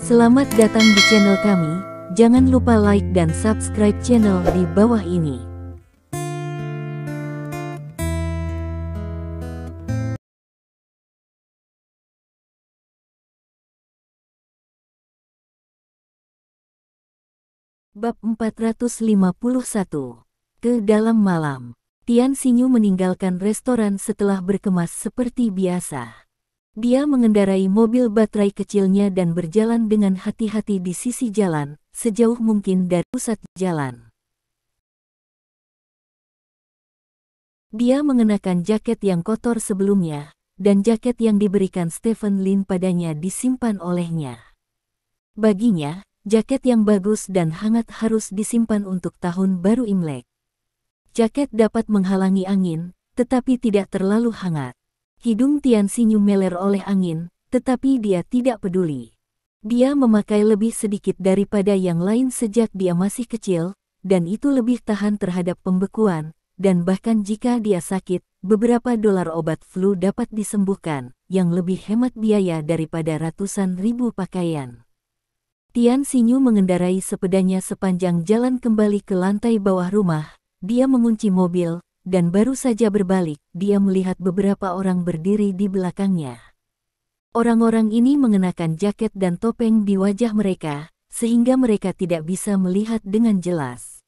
Selamat datang di channel kami, jangan lupa like dan subscribe channel di bawah ini. Bab 451. Ke dalam malam. Tian Xinyu meninggalkan restoran setelah berkemas seperti biasa. Dia mengendarai mobil baterai kecilnya dan berjalan dengan hati-hati di sisi jalan, sejauh mungkin dari pusat jalan. Dia mengenakan jaket yang kotor sebelumnya, dan jaket yang diberikan Stephen Lin padanya disimpan olehnya. Baginya, jaket yang bagus dan hangat harus disimpan untuk tahun baru Imlek. Jaket dapat menghalangi angin, tetapi tidak terlalu hangat. Hidung Tian Xinyu meler oleh angin, tetapi dia tidak peduli. Dia memakai lebih sedikit daripada yang lain sejak dia masih kecil, dan itu lebih tahan terhadap pembekuan, dan bahkan jika dia sakit, beberapa dolar obat flu dapat disembuhkan, yang lebih hemat biaya daripada ratusan ribu pakaian. Tian Xinyu mengendarai sepedanya sepanjang jalan kembali ke lantai bawah rumah. Dia mengunci mobil, dan baru saja berbalik, dia melihat beberapa orang berdiri di belakangnya. Orang-orang ini mengenakan jaket dan topeng di wajah mereka, sehingga mereka tidak bisa melihat dengan jelas.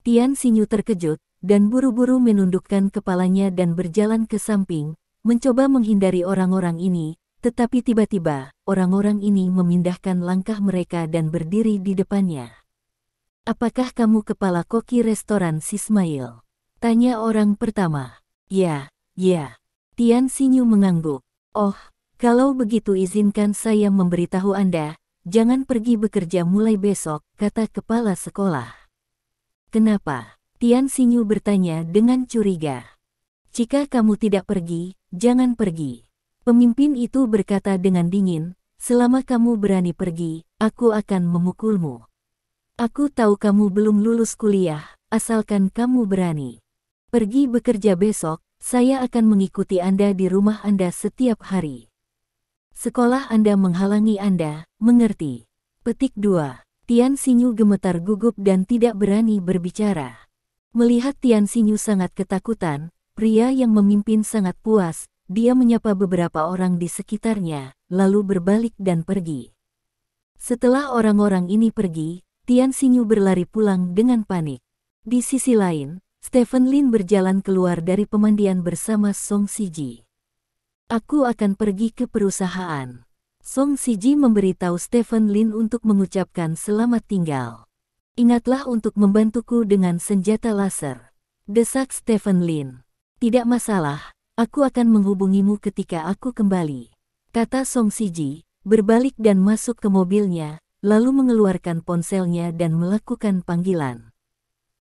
Tian Xinyu terkejut, dan buru-buru menundukkan kepalanya dan berjalan ke samping, mencoba menghindari orang-orang ini, tetapi tiba-tiba, orang-orang ini memindahkan langkah mereka dan berdiri di depannya. "Apakah kamu kepala koki restoran Sismail?" tanya orang pertama. Ya. Tian Xinyu mengangguk. "Oh, kalau begitu izinkan saya memberitahu Anda, jangan pergi bekerja mulai besok," kata kepala sekolah. "Kenapa?" Tian Xinyu bertanya dengan curiga. "Jika kamu tidak pergi, jangan pergi." Pemimpin itu berkata dengan dingin, "Selama kamu berani pergi, aku akan memukulmu. Aku tahu kamu belum lulus kuliah, asalkan kamu berani pergi bekerja besok, saya akan mengikuti Anda di rumah Anda setiap hari. Sekolah Anda menghalangi Anda, mengerti?" Petik 2. Tian Xinyu gemetar gugup dan tidak berani berbicara. Melihat Tian Xinyu sangat ketakutan, pria yang memimpin sangat puas, dia menyapa beberapa orang di sekitarnya, lalu berbalik dan pergi. Setelah orang-orang ini pergi, Tian Xinyu berlari pulang dengan panik. Di sisi lain, Stephen Lin berjalan keluar dari pemandian bersama Song Siji. "Aku akan pergi ke perusahaan." Song Siji memberitahu Stephen Lin untuk mengucapkan selamat tinggal. "Ingatlah untuk membantuku dengan senjata laser," desak Stephen Lin. "Tidak masalah, aku akan menghubungimu ketika aku kembali," kata Song Siji, berbalik dan masuk ke mobilnya, lalu mengeluarkan ponselnya dan melakukan panggilan.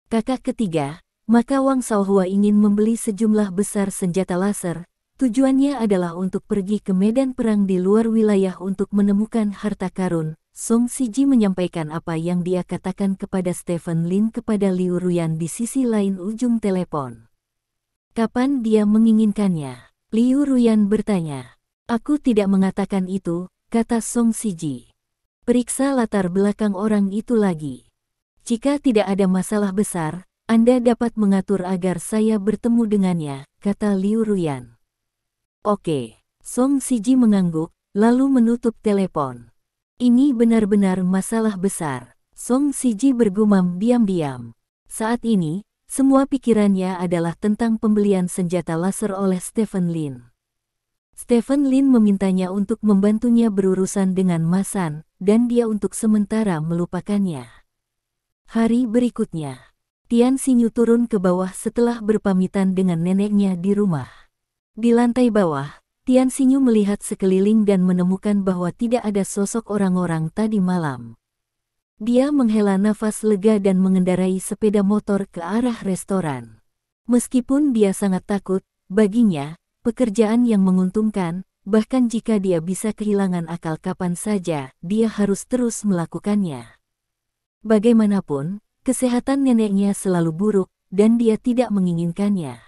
Kakak ketiga, maka Wang Shaohua ingin membeli sejumlah besar senjata laser. Tujuannya adalah untuk pergi ke medan perang di luar wilayah untuk menemukan harta karun. Song Siji menyampaikan apa yang dia katakan kepada Stephen Lin kepada Liu Ruyan di sisi lain ujung telepon. "Kapan dia menginginkannya?" Liu Ruyan bertanya. "Aku tidak mengatakan itu," kata Song Siji. "Periksa latar belakang orang itu lagi. Jika tidak ada masalah besar, Anda dapat mengatur agar saya bertemu dengannya," kata Liu Ruyan. "Oke." Song Siji mengangguk, lalu menutup telepon. "Ini benar-benar masalah besar," Song Siji bergumam diam-diam. Saat ini, semua pikirannya adalah tentang pembelian senjata laser oleh Stephen Lin. Stephen Lin memintanya untuk membantunya berurusan dengan Masan, dan dia untuk sementara melupakannya. Hari berikutnya, Tian Xinyu turun ke bawah setelah berpamitan dengan neneknya di rumah. Di lantai bawah, Tian Xinyu melihat sekeliling dan menemukan bahwa tidak ada sosok orang-orang tadi malam. Dia menghela nafas lega dan mengendarai sepeda motor ke arah restoran. Meskipun dia sangat takut, baginya, pekerjaan yang menguntungkan, bahkan jika dia bisa kehilangan akal kapan saja, dia harus terus melakukannya. Bagaimanapun, kesehatan neneknya selalu buruk, dan dia tidak menginginkannya.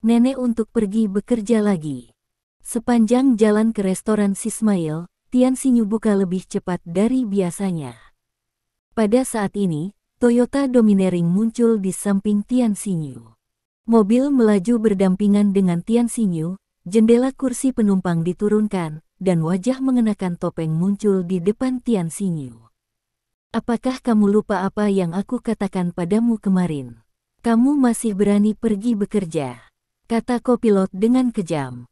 Nenek untuk pergi bekerja lagi. Sepanjang jalan ke restoran Sismail, Tian Xinyu buka lebih cepat dari biasanya. Pada saat ini, Toyota Domineering muncul di samping Tian Xinyu. Mobil melaju berdampingan dengan Tian Xinyu, jendela kursi penumpang diturunkan, dan wajah mengenakan topeng muncul di depan Tian Xinyu. Apakah kamu lupa apa yang aku katakan padamu kemarin? Kamu masih berani pergi bekerja, kata kopilot dengan kejam.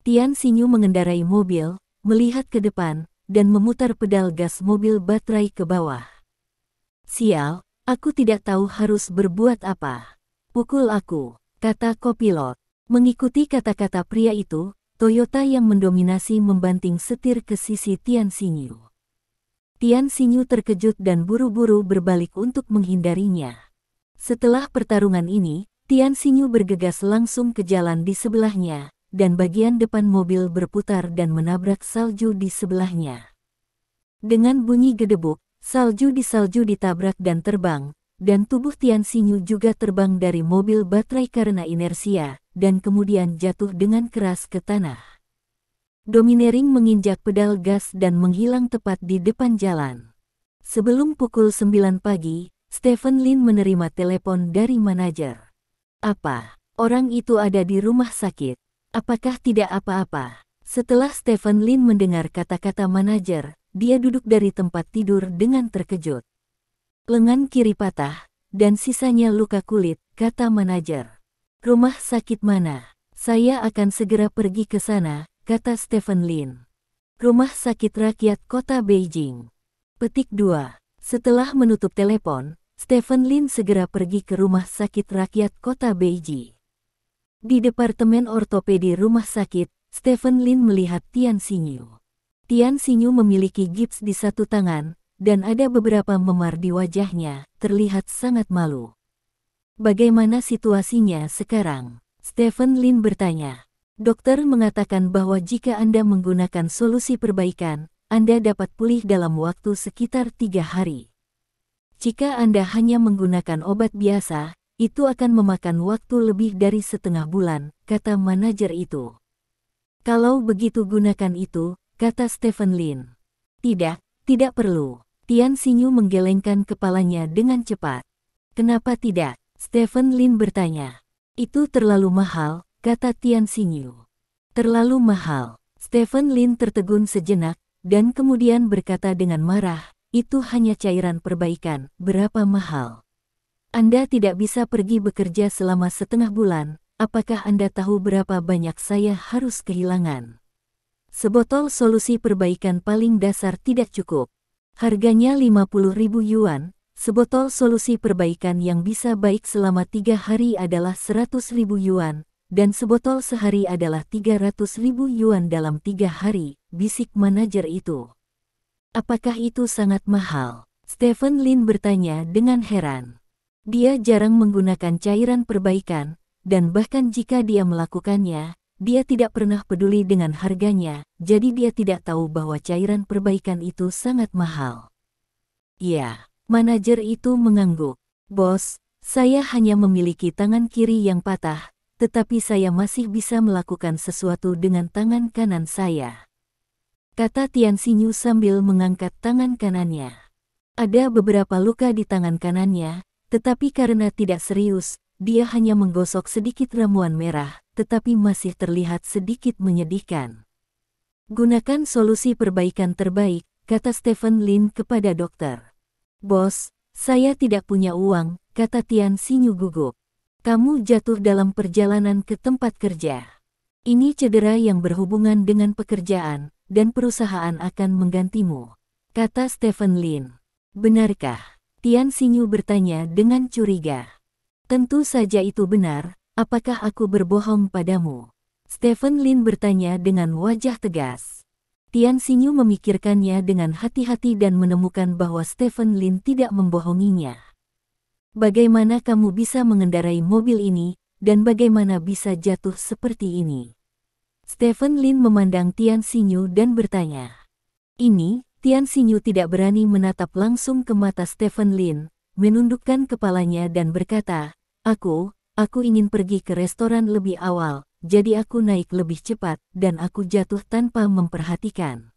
Tian Xinyu mengendarai mobil, melihat ke depan, dan memutar pedal gas mobil baterai ke bawah. Sial, aku tidak tahu harus berbuat apa. Pukul aku, kata kopilot. Mengikuti kata-kata pria itu, Toyota yang mendominasi membanting setir ke sisi Tian Xinyu. Tian Xinyu terkejut dan buru-buru berbalik untuk menghindarinya. Setelah pertarungan ini, Tian Xinyu bergegas langsung ke jalan di sebelahnya, dan bagian depan mobil berputar dan menabrak salju di sebelahnya. Dengan bunyi gedebuk, salju ditabrak dan terbang, dan tubuh Tian Xinyu juga terbang dari mobil baterai karena inersia, dan kemudian jatuh dengan keras ke tanah. Domineering menginjak pedal gas dan menghilang tepat di depan jalan. Sebelum pukul 9 pagi, Stephen Lin menerima telepon dari manajer. Apa? Orang itu ada di rumah sakit. Apakah tidak apa-apa? Setelah Stephen Lin mendengar kata-kata manajer, dia duduk dari tempat tidur dengan terkejut. Lengan kiri patah, dan sisanya luka kulit, kata manajer. Rumah sakit mana? Saya akan segera pergi ke sana, kata Stephen Lin. Rumah sakit rakyat kota Beijing. Petik 2. Setelah menutup telepon, Stephen Lin segera pergi ke rumah sakit rakyat kota Beijing. Di departemen ortopedi rumah sakit, Stephen Lin melihat Tian Xinyu. Tian Xinyu memiliki gips di satu tangan, dan ada beberapa memar di wajahnya, terlihat sangat malu. Bagaimana situasinya sekarang? Stephen Lin bertanya. Dokter mengatakan bahwa jika Anda menggunakan solusi perbaikan, Anda dapat pulih dalam waktu sekitar 3 hari. Jika Anda hanya menggunakan obat biasa, itu akan memakan waktu lebih dari setengah bulan, kata manajer itu. Kalau begitu gunakan itu, kata Stephen Lin. Tidak perlu. Tian Xinyu menggelengkan kepalanya dengan cepat. Kenapa tidak? Stephen Lin bertanya. Itu terlalu mahal, kata Tian Xinyu. Terlalu mahal. Stephen Lin tertegun sejenak, dan kemudian berkata dengan marah, itu hanya cairan perbaikan, berapa mahal? Anda tidak bisa pergi bekerja selama setengah bulan, apakah Anda tahu berapa banyak saya harus kehilangan? Sebotol solusi perbaikan paling dasar tidak cukup. Harganya 50.000 yuan, sebotol solusi perbaikan yang bisa baik selama 3 hari adalah 100.000 yuan, dan sebotol sehari adalah 300.000 yuan dalam 3 hari, bisik manajer itu. Apakah itu sangat mahal? Stephen Lin bertanya dengan heran. Dia jarang menggunakan cairan perbaikan, dan bahkan jika dia melakukannya, dia tidak pernah peduli dengan harganya, jadi dia tidak tahu bahwa cairan perbaikan itu sangat mahal. Ya, manajer itu mengangguk. Bos, saya hanya memiliki tangan kiri yang patah, tetapi saya masih bisa melakukan sesuatu dengan tangan kanan saya, kata Tian Xinyu sambil mengangkat tangan kanannya. Ada beberapa luka di tangan kanannya, tetapi karena tidak serius, dia hanya menggosok sedikit ramuan merah, tetapi masih terlihat sedikit menyedihkan. Gunakan solusi perbaikan terbaik, kata Stephen Lin kepada dokter. Bos, saya tidak punya uang, kata Tian Xinyu gugup. Kamu jatuh dalam perjalanan ke tempat kerja. Ini cedera yang berhubungan dengan pekerjaan, dan perusahaan akan menggantimu, kata Stephen Lin. Benarkah? Tian Xinyu bertanya dengan curiga. Tentu saja itu benar, apakah aku berbohong padamu? Stephen Lin bertanya dengan wajah tegas. Tian Xinyu memikirkannya dengan hati-hati dan menemukan bahwa Stephen Lin tidak membohonginya. Bagaimana kamu bisa mengendarai mobil ini, dan bagaimana bisa jatuh seperti ini? Stephen Lin memandang Tian Xinyu dan bertanya. Tian Xinyu tidak berani menatap langsung ke mata Stephen Lin, menundukkan kepalanya dan berkata, Aku ingin pergi ke restoran lebih awal, jadi aku naik lebih cepat, dan aku jatuh tanpa memperhatikan.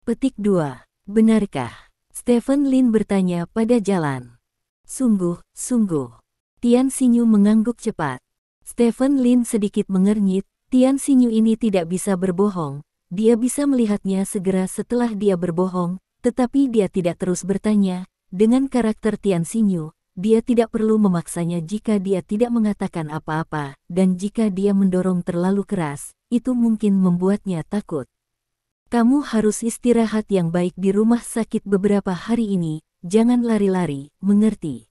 Petik 2. Benarkah? Stephen Lin bertanya pada jalan. Sungguh, sungguh. Tian Xinyu mengangguk cepat. Stephen Lin sedikit mengernyit, Tian Xinyu ini tidak bisa berbohong. Dia bisa melihatnya segera setelah dia berbohong, tetapi dia tidak terus bertanya. Dengan karakter Tian Xinyu, dia tidak perlu memaksanya jika dia tidak mengatakan apa-apa, dan jika dia mendorong terlalu keras, itu mungkin membuatnya takut. Kamu harus istirahat yang baik di rumah sakit beberapa hari ini, jangan lari-lari, mengerti?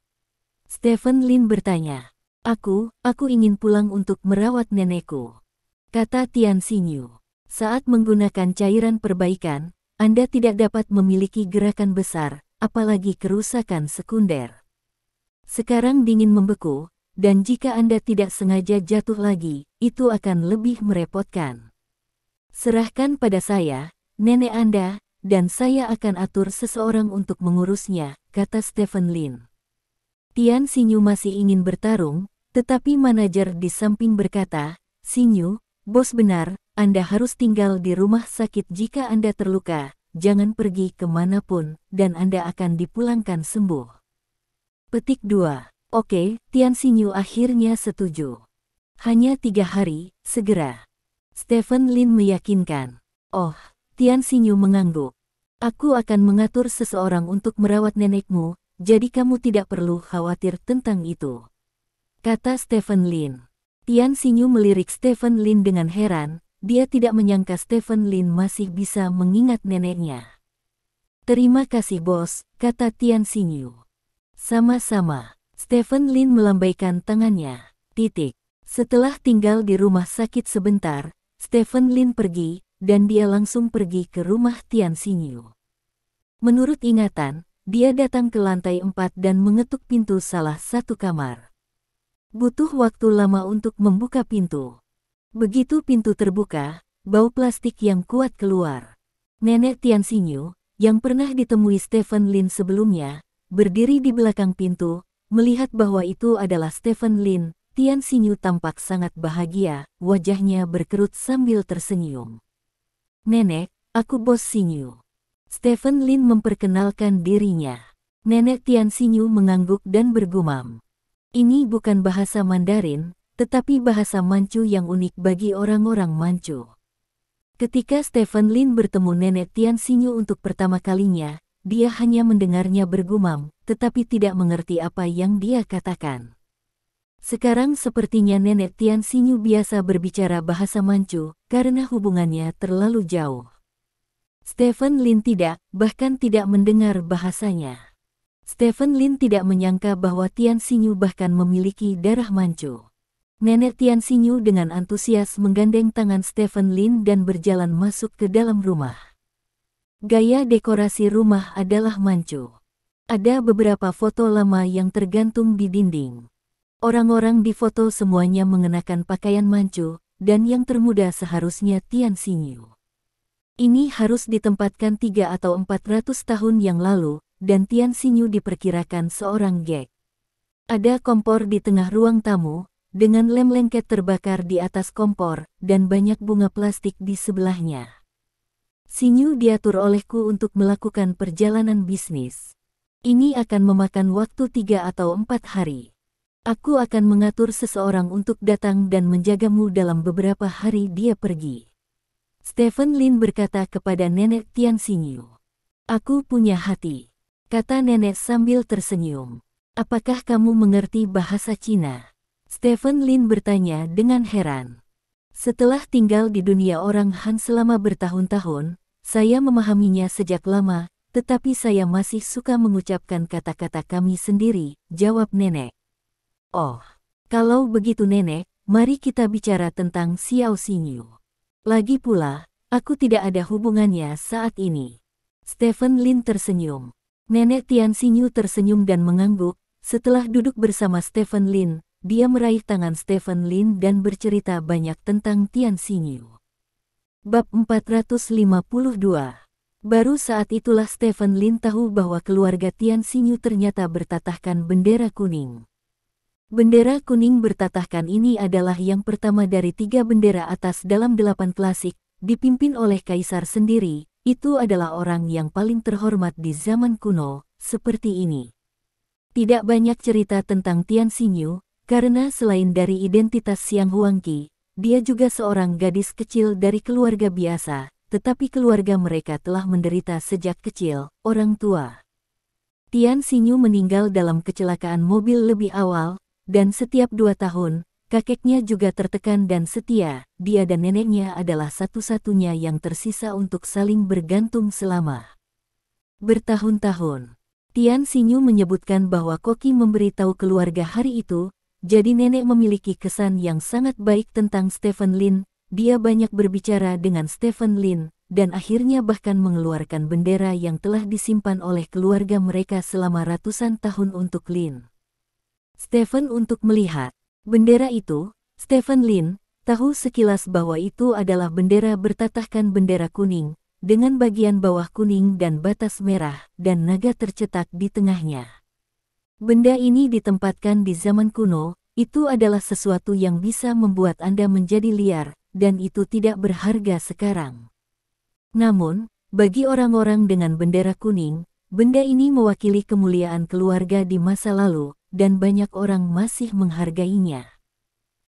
Stephen Lin bertanya. Aku ingin pulang untuk merawat nenekku, kata Tian Xinyu. Saat menggunakan cairan perbaikan, Anda tidak dapat memiliki gerakan besar, apalagi kerusakan sekunder. Sekarang dingin membeku, dan jika Anda tidak sengaja jatuh lagi, itu akan lebih merepotkan. Serahkan pada saya, nenek Anda, dan saya akan atur seseorang untuk mengurusnya, kata Stephen Lin. Tian Xinyu masih ingin bertarung, tetapi manajer di samping berkata, Xinyu, bos benar, Anda harus tinggal di rumah sakit jika Anda terluka, jangan pergi kemanapun, dan Anda akan dipulangkan sembuh. Petik 2. Oke, Tian Xinyu akhirnya setuju. Hanya 3 hari, segera. Stephen Lin meyakinkan. Oh, Tian Xinyu mengangguk. Aku akan mengatur seseorang untuk merawat nenekmu, jadi kamu tidak perlu khawatir tentang itu, kata Stephen Lin. Tian Xinyu melirik Stephen Lin dengan heran, dia tidak menyangka Stephen Lin masih bisa mengingat neneknya. Terima kasih bos, kata Tian Xinyu. Sama-sama. Stephen Lin melambaikan tangannya. Setelah tinggal di rumah sakit sebentar, Stephen Lin pergi, dan dia langsung pergi ke rumah Tian Xinyu. Menurut ingatan, dia datang ke lantai 4 dan mengetuk pintu salah satu kamar. Butuh waktu lama untuk membuka pintu. Begitu pintu terbuka, bau plastik yang kuat keluar. Nenek Tian Xinyu, yang pernah ditemui Stephen Lin sebelumnya, berdiri di belakang pintu, melihat bahwa itu adalah Stephen Lin. Tian Xinyu tampak sangat bahagia, wajahnya berkerut sambil tersenyum. Nenek, aku bos Xinyu. Stephen Lin memperkenalkan dirinya. Nenek Tian Xinyu mengangguk dan bergumam. Ini bukan bahasa Mandarin, tetapi bahasa Manchu yang unik bagi orang-orang Manchu. Ketika Stephen Lin bertemu nenek Tian Xinyu untuk pertama kalinya, dia hanya mendengarnya bergumam, tetapi tidak mengerti apa yang dia katakan. Sekarang sepertinya nenek Tian Xinyu biasa berbicara bahasa Manchu, karena hubungannya terlalu jauh. Stephen Lin bahkan tidak mendengar bahasanya. Stephen Lin tidak menyangka bahwa Tian Xinyu bahkan memiliki darah Manchu. Nenek Tian Xinyu dengan antusias menggandeng tangan Stephen Lin dan berjalan masuk ke dalam rumah. Gaya dekorasi rumah adalah Manchu. Ada beberapa foto lama yang tergantung di dinding. Orang-orang di foto semuanya mengenakan pakaian Manchu, dan yang termuda seharusnya Tian Xinyu. Ini harus ditempatkan 3 atau 400 tahun yang lalu, dan Tian Xinyu diperkirakan seorang gek. Ada kompor di tengah ruang tamu, dengan lem lengket terbakar di atas kompor, dan banyak bunga plastik di sebelahnya. Xinyu diatur olehku untuk melakukan perjalanan bisnis. Ini akan memakan waktu 3 atau 4 hari. Aku akan mengatur seseorang untuk datang dan menjagamu dalam beberapa hari dia pergi. Stephen Lin berkata kepada nenek Tian Xinyu. Aku punya hati, kata nenek sambil tersenyum. Apakah kamu mengerti bahasa Cina? Stephen Lin bertanya dengan heran. Setelah tinggal di dunia orang Han selama bertahun-tahun, saya memahaminya sejak lama, tetapi saya masih suka mengucapkan kata-kata kami sendiri, jawab nenek. Oh, kalau begitu nenek, mari kita bicara tentang Xiao Xinyu. Lagi pula, aku tidak ada hubungannya saat ini. Stephen Lin tersenyum. Nenek Tian Xinyu tersenyum dan mengangguk. Setelah duduk bersama Stephen Lin, dia meraih tangan Stephen Lin dan bercerita banyak tentang Tian Xinyu. Bab 452. Baru saat itulah Stephen Lin tahu bahwa keluarga Tian Xinyu ternyata bertatahkan bendera kuning. Bendera kuning bertatahkan ini adalah yang pertama dari 3 bendera atas dalam 8 klasik, dipimpin oleh kaisar sendiri, itu adalah orang yang paling terhormat di zaman kuno, seperti ini. Tidak banyak cerita tentang Tian Xinyu, karena selain dari identitas Xiang Huangqi, dia juga seorang gadis kecil dari keluarga biasa, tetapi keluarga mereka telah menderita sejak kecil, orang tua. Tian Xinyu meninggal dalam kecelakaan mobil lebih awal, dan setiap 2 tahun, kakeknya juga tertekan dan setia, dia dan neneknya adalah satu-satunya yang tersisa untuk saling bergantung selama bertahun-tahun. Tian Xinyu menyebutkan bahwa Koki memberitahu keluarga hari itu, jadi nenek memiliki kesan yang sangat baik tentang Stephen Lin, dia banyak berbicara dengan Stephen Lin, dan akhirnya bahkan mengeluarkan bendera yang telah disimpan oleh keluarga mereka selama ratusan tahun untuk Lin. Stephen untuk melihat bendera itu, Stephen Lin tahu sekilas bahwa itu adalah bendera bertatahkan bendera kuning, dengan bagian bawah kuning dan batas merah, dan naga tercetak di tengahnya. Benda ini ditempatkan di zaman kuno, itu adalah sesuatu yang bisa membuat Anda menjadi liar, dan itu tidak berharga sekarang. Namun, bagi orang-orang dengan bendera kuning, benda ini mewakili kemuliaan keluarga di masa lalu, dan banyak orang masih menghargainya.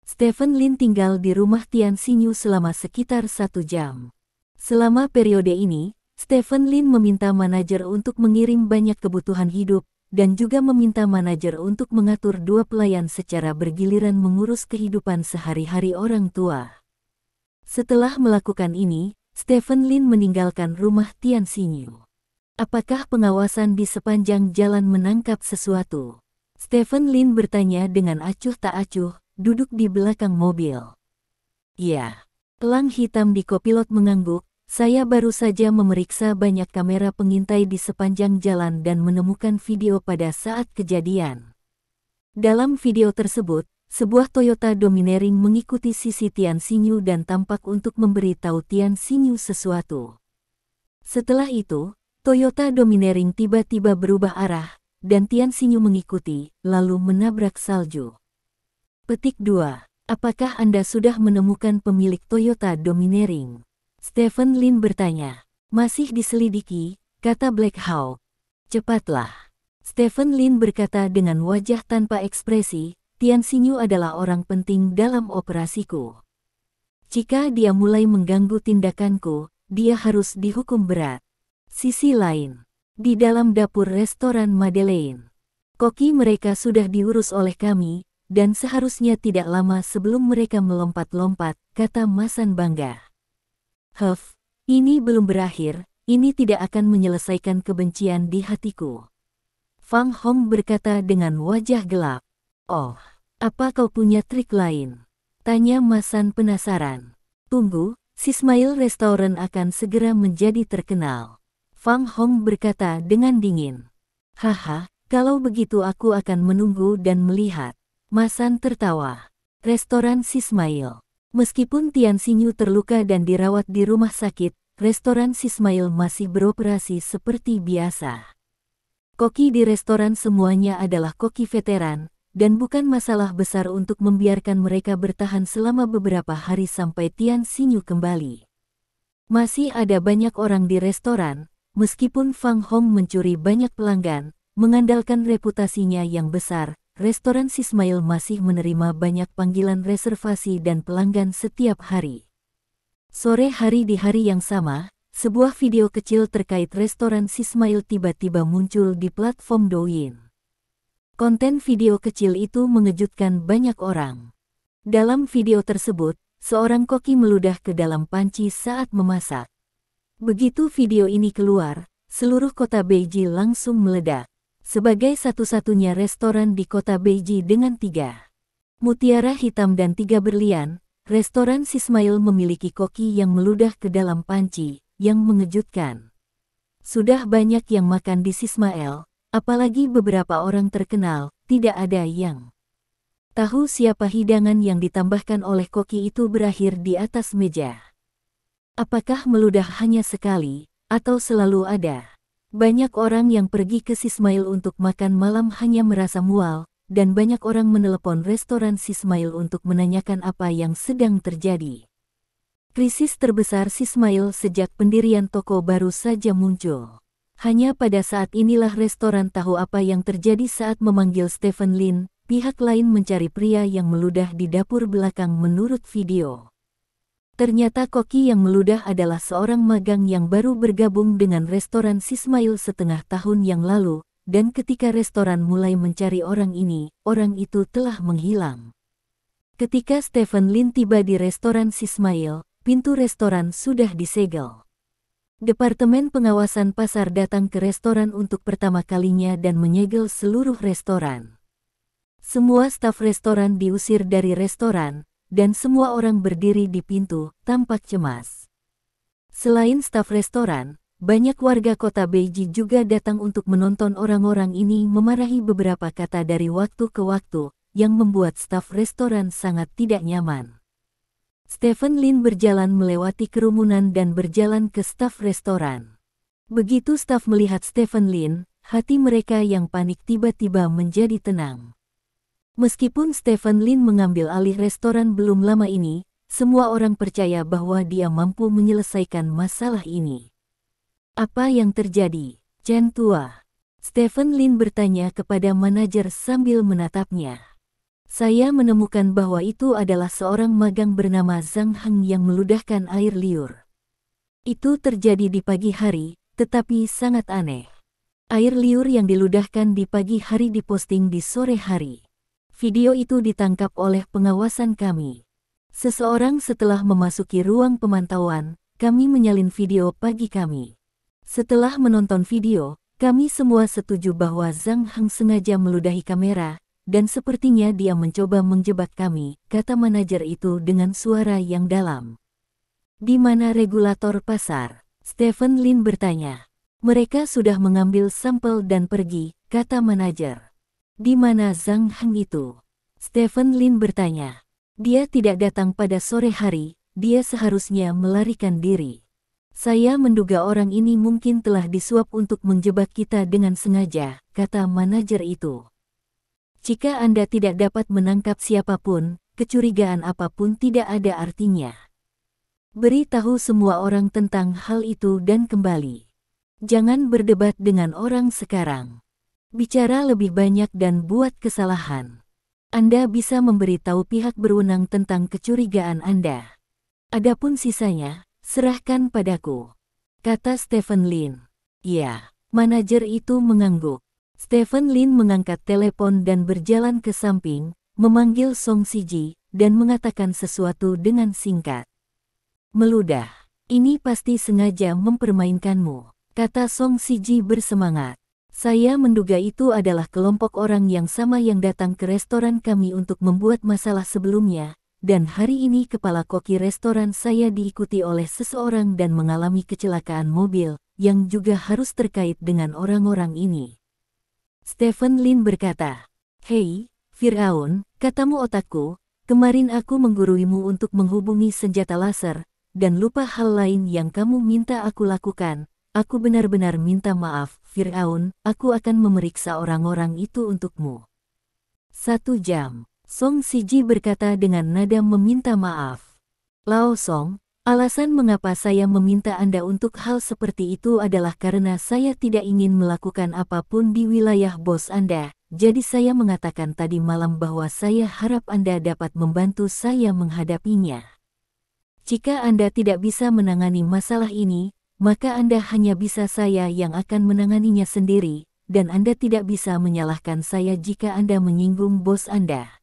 Stephen Lin tinggal di rumah Tian Xinyu selama sekitar 1 jam. Selama periode ini, Stephen Lin meminta manajer untuk mengirim banyak kebutuhan hidup, dan juga meminta manajer untuk mengatur 2 pelayan secara bergiliran mengurus kehidupan sehari-hari orang tua. Setelah melakukan ini, Stephen Lin meninggalkan rumah Tian Xinyu. Apakah pengawasan di sepanjang jalan menangkap sesuatu? Stephen Lin bertanya dengan acuh tak acuh, duduk di belakang mobil. Ya. Elang hitam di kopilot mengangguk, saya baru saja memeriksa banyak kamera pengintai di sepanjang jalan dan menemukan video pada saat kejadian. Dalam video tersebut, sebuah Toyota Domineering mengikuti sisi Tian Xinyu dan tampak untuk memberitahu Tian Xinyu sesuatu. Setelah itu, Toyota Domineering tiba-tiba berubah arah, dan Tian Xinyu mengikuti, lalu menabrak salju. Petik 2. Apakah Anda sudah menemukan pemilik Toyota Domineering? Stephen Lin bertanya. Masih diselidiki, kata Black Hawk. Cepatlah. Stephen Lin berkata dengan wajah tanpa ekspresi, Tian Xinyu adalah orang penting dalam operasiku. Jika dia mulai mengganggu tindakanku, dia harus dihukum berat. Sisi lain. Di dalam dapur restoran Madeleine, koki mereka sudah diurus oleh kami, dan seharusnya tidak lama sebelum mereka melompat-lompat, kata Masan bangga. Ini belum berakhir, ini tidak akan menyelesaikan kebencian di hatiku. Fang Hong berkata dengan wajah gelap. Oh, apa kau punya trik lain? Tanya Masan penasaran. Tunggu, Sismail Restoran akan segera menjadi terkenal. Fang Hong berkata dengan dingin. Haha, kalau begitu aku akan menunggu dan melihat. Masan tertawa. Restoran Sismail. Meskipun Tian Xinyu terluka dan dirawat di rumah sakit, restoran Sismail masih beroperasi seperti biasa. Koki di restoran semuanya adalah koki veteran, dan bukan masalah besar untuk membiarkan mereka bertahan selama beberapa hari sampai Tian Xinyu kembali. Masih ada banyak orang di restoran, meskipun Fang Hong mencuri banyak pelanggan, mengandalkan reputasinya yang besar. Restoran Sismail masih menerima banyak panggilan reservasi dan pelanggan setiap hari. Sore hari di hari yang sama, sebuah video kecil terkait restoran Sismail tiba-tiba muncul di platform Douyin. Konten video kecil itu mengejutkan banyak orang. Dalam video tersebut, seorang koki meludah ke dalam panci saat memasak. Begitu video ini keluar, seluruh kota Beijing langsung meledak. Sebagai satu-satunya restoran di kota Beijing dengan 3 mutiara hitam dan 3 berlian, restoran Sismail memiliki koki yang meludah ke dalam panci, yang mengejutkan. Sudah banyak yang makan di Sismail, apalagi beberapa orang terkenal, tidak ada yang tahu siapa hidangan yang ditambahkan oleh koki itu berakhir di atas meja. Apakah meludah hanya sekali, atau selalu ada? Banyak orang yang pergi ke Sismail untuk makan malam hanya merasa mual, dan banyak orang menelepon restoran Sismail untuk menanyakan apa yang sedang terjadi. Krisis terbesar Sismail sejak pendirian toko baru saja muncul. Hanya pada saat inilah restoran tahu apa yang terjadi saat memanggil Stephen Lin. Pihak lain mencari pria yang meludah di dapur belakang menurut video. Ternyata koki yang meludah adalah seorang magang yang baru bergabung dengan restoran Sismail setengah tahun yang lalu, dan ketika restoran mulai mencari orang ini, orang itu telah menghilang. Ketika Stephen Lin tiba di restoran Sismail, pintu restoran sudah disegel. Departemen Pengawasan Pasar datang ke restoran untuk pertama kalinya dan menyegel seluruh restoran. Semua staf restoran diusir dari restoran, dan semua orang berdiri di pintu, tampak cemas. Selain staf restoran, banyak warga kota Beijing juga datang untuk menonton orang-orang ini memarahi beberapa kata dari waktu ke waktu, yang membuat staf restoran sangat tidak nyaman. Stephen Lin berjalan melewati kerumunan dan berjalan ke staf restoran. Begitu staf melihat Stephen Lin, hati mereka yang panik tiba-tiba menjadi tenang. Meskipun Stephen Lin mengambil alih restoran belum lama ini, semua orang percaya bahwa dia mampu menyelesaikan masalah ini. Apa yang terjadi, Chen Tua? Stephen Lin bertanya kepada manajer sambil menatapnya. Saya menemukan bahwa itu adalah seorang magang bernama Zhang Heng yang meludahkan air liur. Itu terjadi di pagi hari, tetapi sangat aneh. Air liur yang diludahkan di pagi hari diposting di sore hari. Video itu ditangkap oleh pengawasan kami. Seseorang setelah memasuki ruang pemantauan, kami menyalin video pagi kami. Setelah menonton video, kami semua setuju bahwa Zhang Heng sengaja meludahi kamera, dan sepertinya dia mencoba menjebak kami, kata manajer itu dengan suara yang dalam. Di mana regulator pasar? Stephen Lin bertanya. Mereka sudah mengambil sampel dan pergi, kata manajer. Di mana Zhang Heng itu? Stephen Lin bertanya. Dia tidak datang pada sore hari, dia seharusnya melarikan diri. Saya menduga orang ini mungkin telah disuap untuk menjebak kita dengan sengaja, kata manajer itu. Jika Anda tidak dapat menangkap siapapun, kecurigaan apapun tidak ada artinya. Beritahu semua orang tentang hal itu dan kembali. Jangan berdebat dengan orang sekarang. Bicara lebih banyak dan buat kesalahan. Anda bisa memberitahu pihak berwenang tentang kecurigaan Anda. Adapun sisanya, serahkan padaku, kata Stephen Lin. Ya, manajer itu mengangguk. Stephen Lin mengangkat telepon dan berjalan ke samping, memanggil Song Siji, dan mengatakan sesuatu dengan singkat. Meludah. Ini pasti sengaja mempermainkanmu, kata Song Siji bersemangat. Saya menduga itu adalah kelompok orang yang sama yang datang ke restoran kami untuk membuat masalah sebelumnya, dan hari ini kepala koki restoran saya diikuti oleh seseorang dan mengalami kecelakaan mobil, yang juga harus terkait dengan orang-orang ini. Stephen Lin berkata, "Hei, Firaun, katamu otakku, kemarin aku mengguruimu untuk menghubungi senjata laser, dan lupa hal lain yang kamu minta aku lakukan. Aku benar-benar minta maaf, Firaun, aku akan memeriksa orang-orang itu untukmu." 1 jam, Song Siji berkata dengan nada meminta maaf. Lao Song, alasan mengapa saya meminta Anda untuk hal seperti itu adalah karena saya tidak ingin melakukan apapun di wilayah bos Anda, jadi saya mengatakan tadi malam bahwa saya harap Anda dapat membantu saya menghadapinya. Jika Anda tidak bisa menangani masalah ini, maka Anda hanya bisa saya yang akan menanganinya sendiri, dan Anda tidak bisa menyalahkan saya jika Anda menyinggung bos Anda.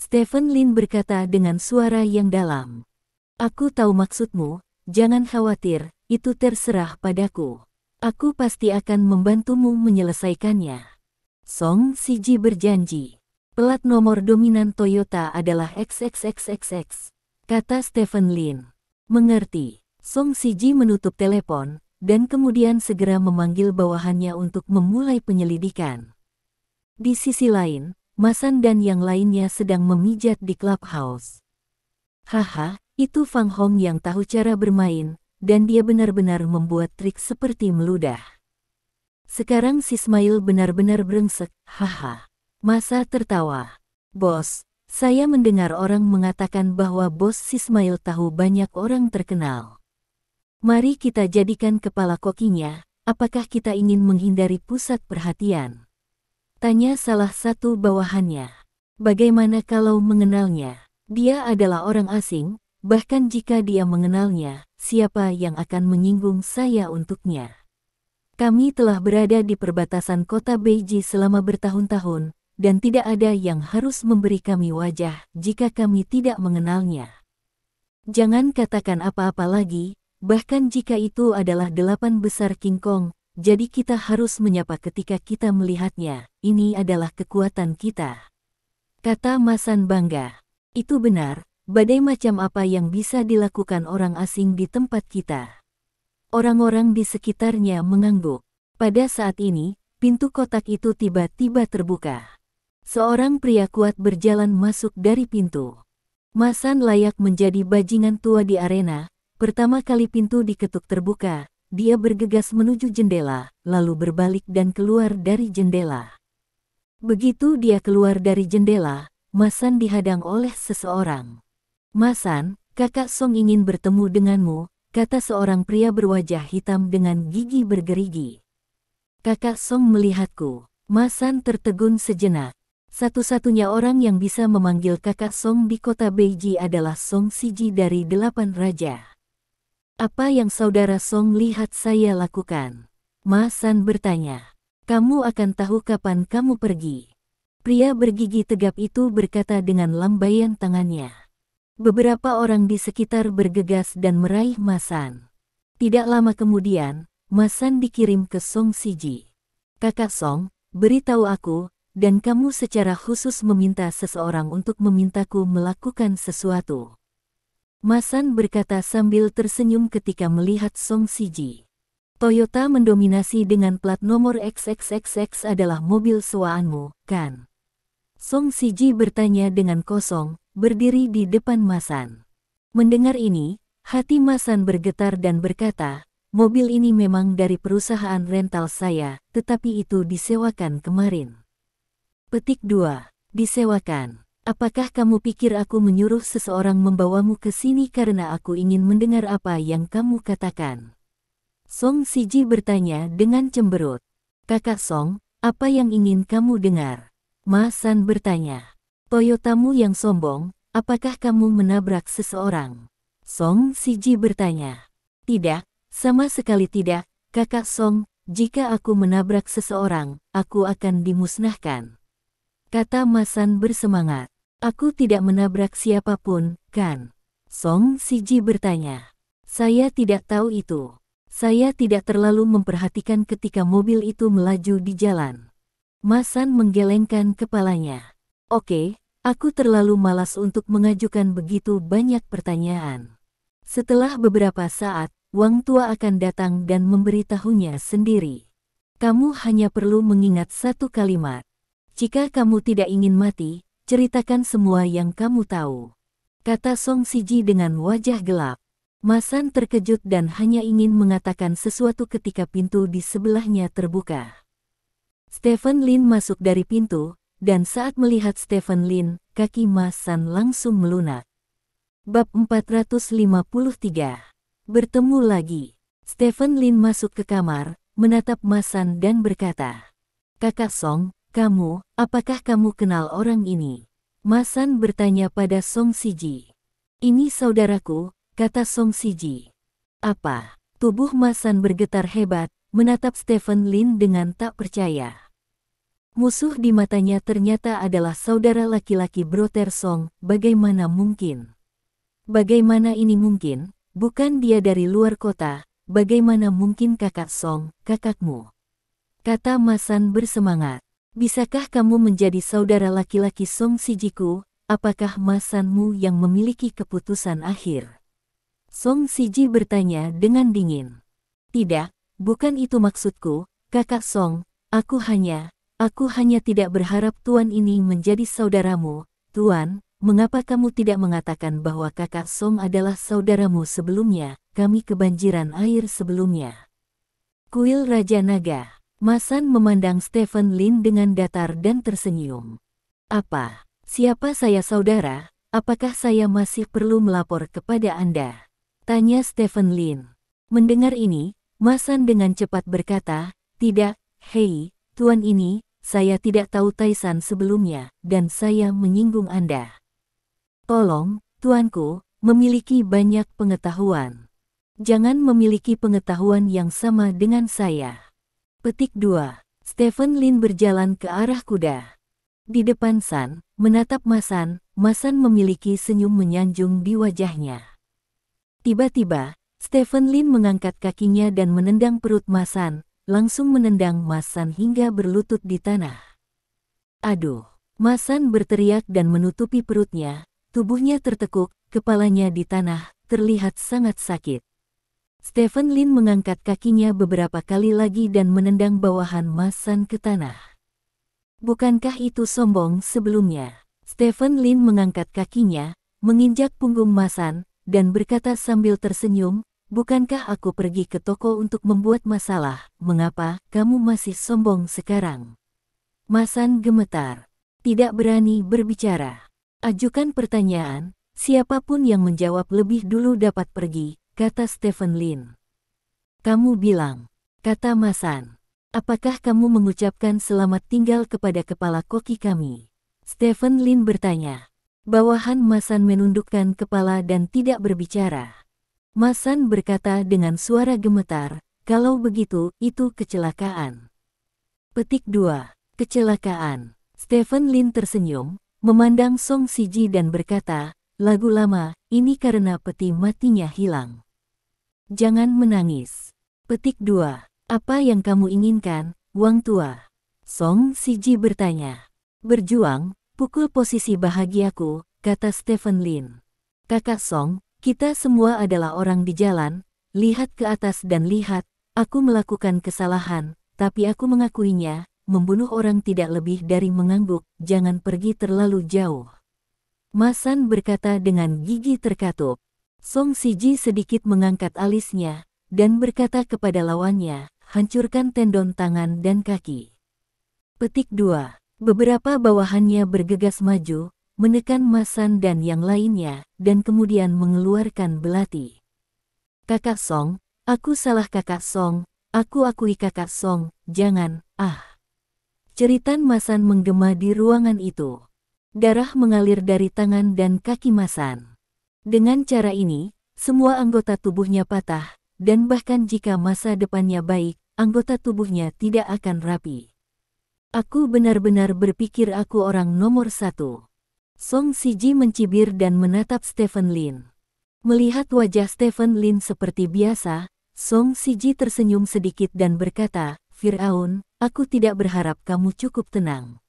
Stephen Lin berkata dengan suara yang dalam. Aku tahu maksudmu, jangan khawatir, itu terserah padaku. Aku pasti akan membantumu menyelesaikannya. Song Siji berjanji. Plat nomor dominan Toyota adalah XXXXX, kata Stephen Lin. Mengerti. Song Siji menutup telepon, dan kemudian segera memanggil bawahannya untuk memulai penyelidikan. Di sisi lain, Masan dan yang lainnya sedang memijat di clubhouse. Haha, itu Fang Hong yang tahu cara bermain, dan dia benar-benar membuat trik seperti meludah. Sekarang Sismail benar-benar brengsek, haha. Masa tertawa. Bos, Saya mendengar orang mengatakan bahwa Bos Ismail tahu banyak orang terkenal. Mari kita jadikan kepala kokinya, apakah kita ingin menghindari pusat perhatian? Tanya salah satu bawahannya. Bagaimana kalau mengenalnya? Dia adalah orang asing, bahkan jika dia mengenalnya, siapa yang akan menyinggung saya untuknya? Kami telah berada di perbatasan kota Beiji selama bertahun-tahun, dan tidak ada yang harus memberi kami wajah jika kami tidak mengenalnya. Jangan katakan apa-apa lagi, bahkan jika itu adalah 8 besar King Kong, jadi kita harus menyapa ketika kita melihatnya. Ini adalah kekuatan kita. Kata Masan bangga. Itu benar, badai macam apa yang bisa dilakukan orang asing di tempat kita. Orang-orang di sekitarnya mengangguk. Pada saat ini, pintu kotak itu tiba-tiba terbuka. Seorang pria kuat berjalan masuk dari pintu. Masan layak menjadi bajingan tua di arena. Pertama kali pintu diketuk terbuka, dia bergegas menuju jendela, lalu berbalik dan keluar dari jendela. Begitu dia keluar dari jendela, Masan dihadang oleh seseorang. Masan, kakak Song ingin bertemu denganmu, kata seorang pria berwajah hitam dengan gigi bergerigi. Kakak Song melihatku. Masan tertegun sejenak. Satu-satunya orang yang bisa memanggil kakak Song di kota Beiji adalah Song Siji dari 8 raja. Apa yang saudara Song lihat saya lakukan? Masan bertanya. Kamu akan tahu kapan kamu pergi. Pria bergigi tegap itu berkata dengan lambaian tangannya. Beberapa orang di sekitar bergegas dan meraih Masan. Tidak lama kemudian, Masan dikirim ke Song Siji. Kakak Song, beritahu aku, dan kamu secara khusus meminta seseorang untuk memintaku melakukan sesuatu. Masan berkata sambil tersenyum ketika melihat Song Siji. Toyota mendominasi dengan plat nomor XXXX adalah mobil sewaanmu, kan? Song Siji bertanya dengan kosong, berdiri di depan Masan. Mendengar ini, hati Masan bergetar dan berkata, mobil ini memang dari perusahaan rental saya, tetapi itu disewakan kemarin. Petik 2. Disewakan. Apakah kamu pikir aku menyuruh seseorang membawamu ke sini karena aku ingin mendengar apa yang kamu katakan? Song Siji bertanya dengan cemberut. Kakak Song, apa yang ingin kamu dengar? Masan bertanya. Toyotamu yang sombong, apakah kamu menabrak seseorang? Song Siji bertanya. Tidak, sama sekali tidak, kakak Song, jika aku menabrak seseorang, aku akan dimusnahkan. Kata Masan bersemangat. Aku tidak menabrak siapapun, kan? Song Siji bertanya. Saya tidak tahu itu. Saya tidak terlalu memperhatikan ketika mobil itu melaju di jalan. Masan menggelengkan kepalanya. Oke, aku terlalu malas untuk mengajukan begitu banyak pertanyaan. Setelah beberapa saat, Wang Tua akan datang dan memberitahunya sendiri. Kamu hanya perlu mengingat satu kalimat. Jika kamu tidak ingin mati, ceritakan semua yang kamu tahu. Kata Song Siji dengan wajah gelap. Masan terkejut dan hanya ingin mengatakan sesuatu ketika pintu di sebelahnya terbuka. Stephen Lin masuk dari pintu, dan saat melihat Stephen Lin, kaki Masan langsung melunak. Bab 453. Bertemu lagi. Stephen Lin masuk ke kamar, menatap Masan dan berkata, Kakak Song, kamu, apakah kamu kenal orang ini? Masan bertanya pada Song Siji. Ini saudaraku, kata Song Siji. Apa? Tubuh Masan bergetar hebat, menatap Stephen Lin dengan tak percaya. Musuh di matanya ternyata adalah saudara laki-laki Brother Song, bagaimana mungkin? Bagaimana ini mungkin? Bukan dia dari luar kota, bagaimana mungkin kakak Song, kakakmu? Kata Masan bersemangat. Bisakah kamu menjadi saudara laki-laki Song Sijiku? Apakah Masanmu yang memiliki keputusan akhir? Song Siji bertanya dengan dingin. Tidak, bukan itu maksudku, kakak Song, aku hanya tidak berharap Tuan ini menjadi saudaramu. Tuan, mengapa kamu tidak mengatakan bahwa kakak Song adalah saudaramu sebelumnya? Kami kebanjiran air sebelumnya. Kuil Raja Naga. Masan memandang Stephen Lin dengan datar dan tersenyum. Apa? Siapa saya saudara? Apakah saya masih perlu melapor kepada Anda? Tanya Stephen Lin. Mendengar ini, Masan dengan cepat berkata, tidak, hei, tuan ini, saya tidak tahu Taisan sebelumnya, dan saya menyinggung Anda. Tolong, tuanku, memiliki banyak pengetahuan. Jangan memiliki pengetahuan yang sama dengan saya. Petik 2. Stephen Lin berjalan ke arah kuda. Di depan San, menatap Masan, Masan memiliki senyum menyanjung di wajahnya. Tiba-tiba, Stephen Lin mengangkat kakinya dan menendang perut Masan, langsung menendang Masan hingga berlutut di tanah. Aduh! Masan berteriak dan menutupi perutnya, tubuhnya tertekuk, kepalanya di tanah, terlihat sangat sakit. Stephen Lin mengangkat kakinya beberapa kali lagi dan menendang bawahan Masan ke tanah. Bukankah itu sombong sebelumnya? Stephen Lin mengangkat kakinya, menginjak punggung Masan, dan berkata sambil tersenyum, bukankah aku pergi ke toko untuk membuat masalah, mengapa kamu masih sombong sekarang? Masan gemetar. Tidak berani berbicara. Ajukan pertanyaan, siapapun yang menjawab lebih dulu dapat pergi, kata Stephen Lin. Kamu bilang, kata Masan. Apakah kamu mengucapkan selamat tinggal kepada kepala koki kami? Stephen Lin bertanya. Bawahan Masan menundukkan kepala dan tidak berbicara. Masan berkata dengan suara gemetar, kalau begitu, itu kecelakaan. Petik 2. Kecelakaan. Stephen Lin tersenyum, memandang Song Siji dan berkata, lagu lama, ini karena peti matinya hilang. Jangan menangis. Petik 2. Apa yang kamu inginkan, Wang Tua? Song Siji bertanya. Berjuang, pukul posisi bahagiaku, kata Stephen Lin. Kakak Song, kita semua adalah orang di jalan, lihat ke atas dan lihat, aku melakukan kesalahan, tapi aku mengakuinya, membunuh orang tidak lebih dari mengangguk, jangan pergi terlalu jauh. Masan berkata dengan gigi terkatup. Song Siji sedikit mengangkat alisnya, dan berkata kepada lawannya, hancurkan tendon tangan dan kaki. Petik 2. Beberapa bawahannya bergegas maju, menekan Masan dan yang lainnya, dan kemudian mengeluarkan belati. Kakak Song, aku salah kakak Song, aku akui kakak Song, jangan, Ceritan Masan menggema di ruangan itu. Darah mengalir dari tangan dan kaki Masan. Dengan cara ini, semua anggota tubuhnya patah, dan bahkan jika masa depannya baik, anggota tubuhnya tidak akan rapi. Aku benar-benar berpikir aku orang nomor 1. Song Siji mencibir dan menatap Stephen Lin. Melihat wajah Stephen Lin seperti biasa, Song Siji tersenyum sedikit dan berkata, Firaun, aku tidak berharap kamu cukup tenang.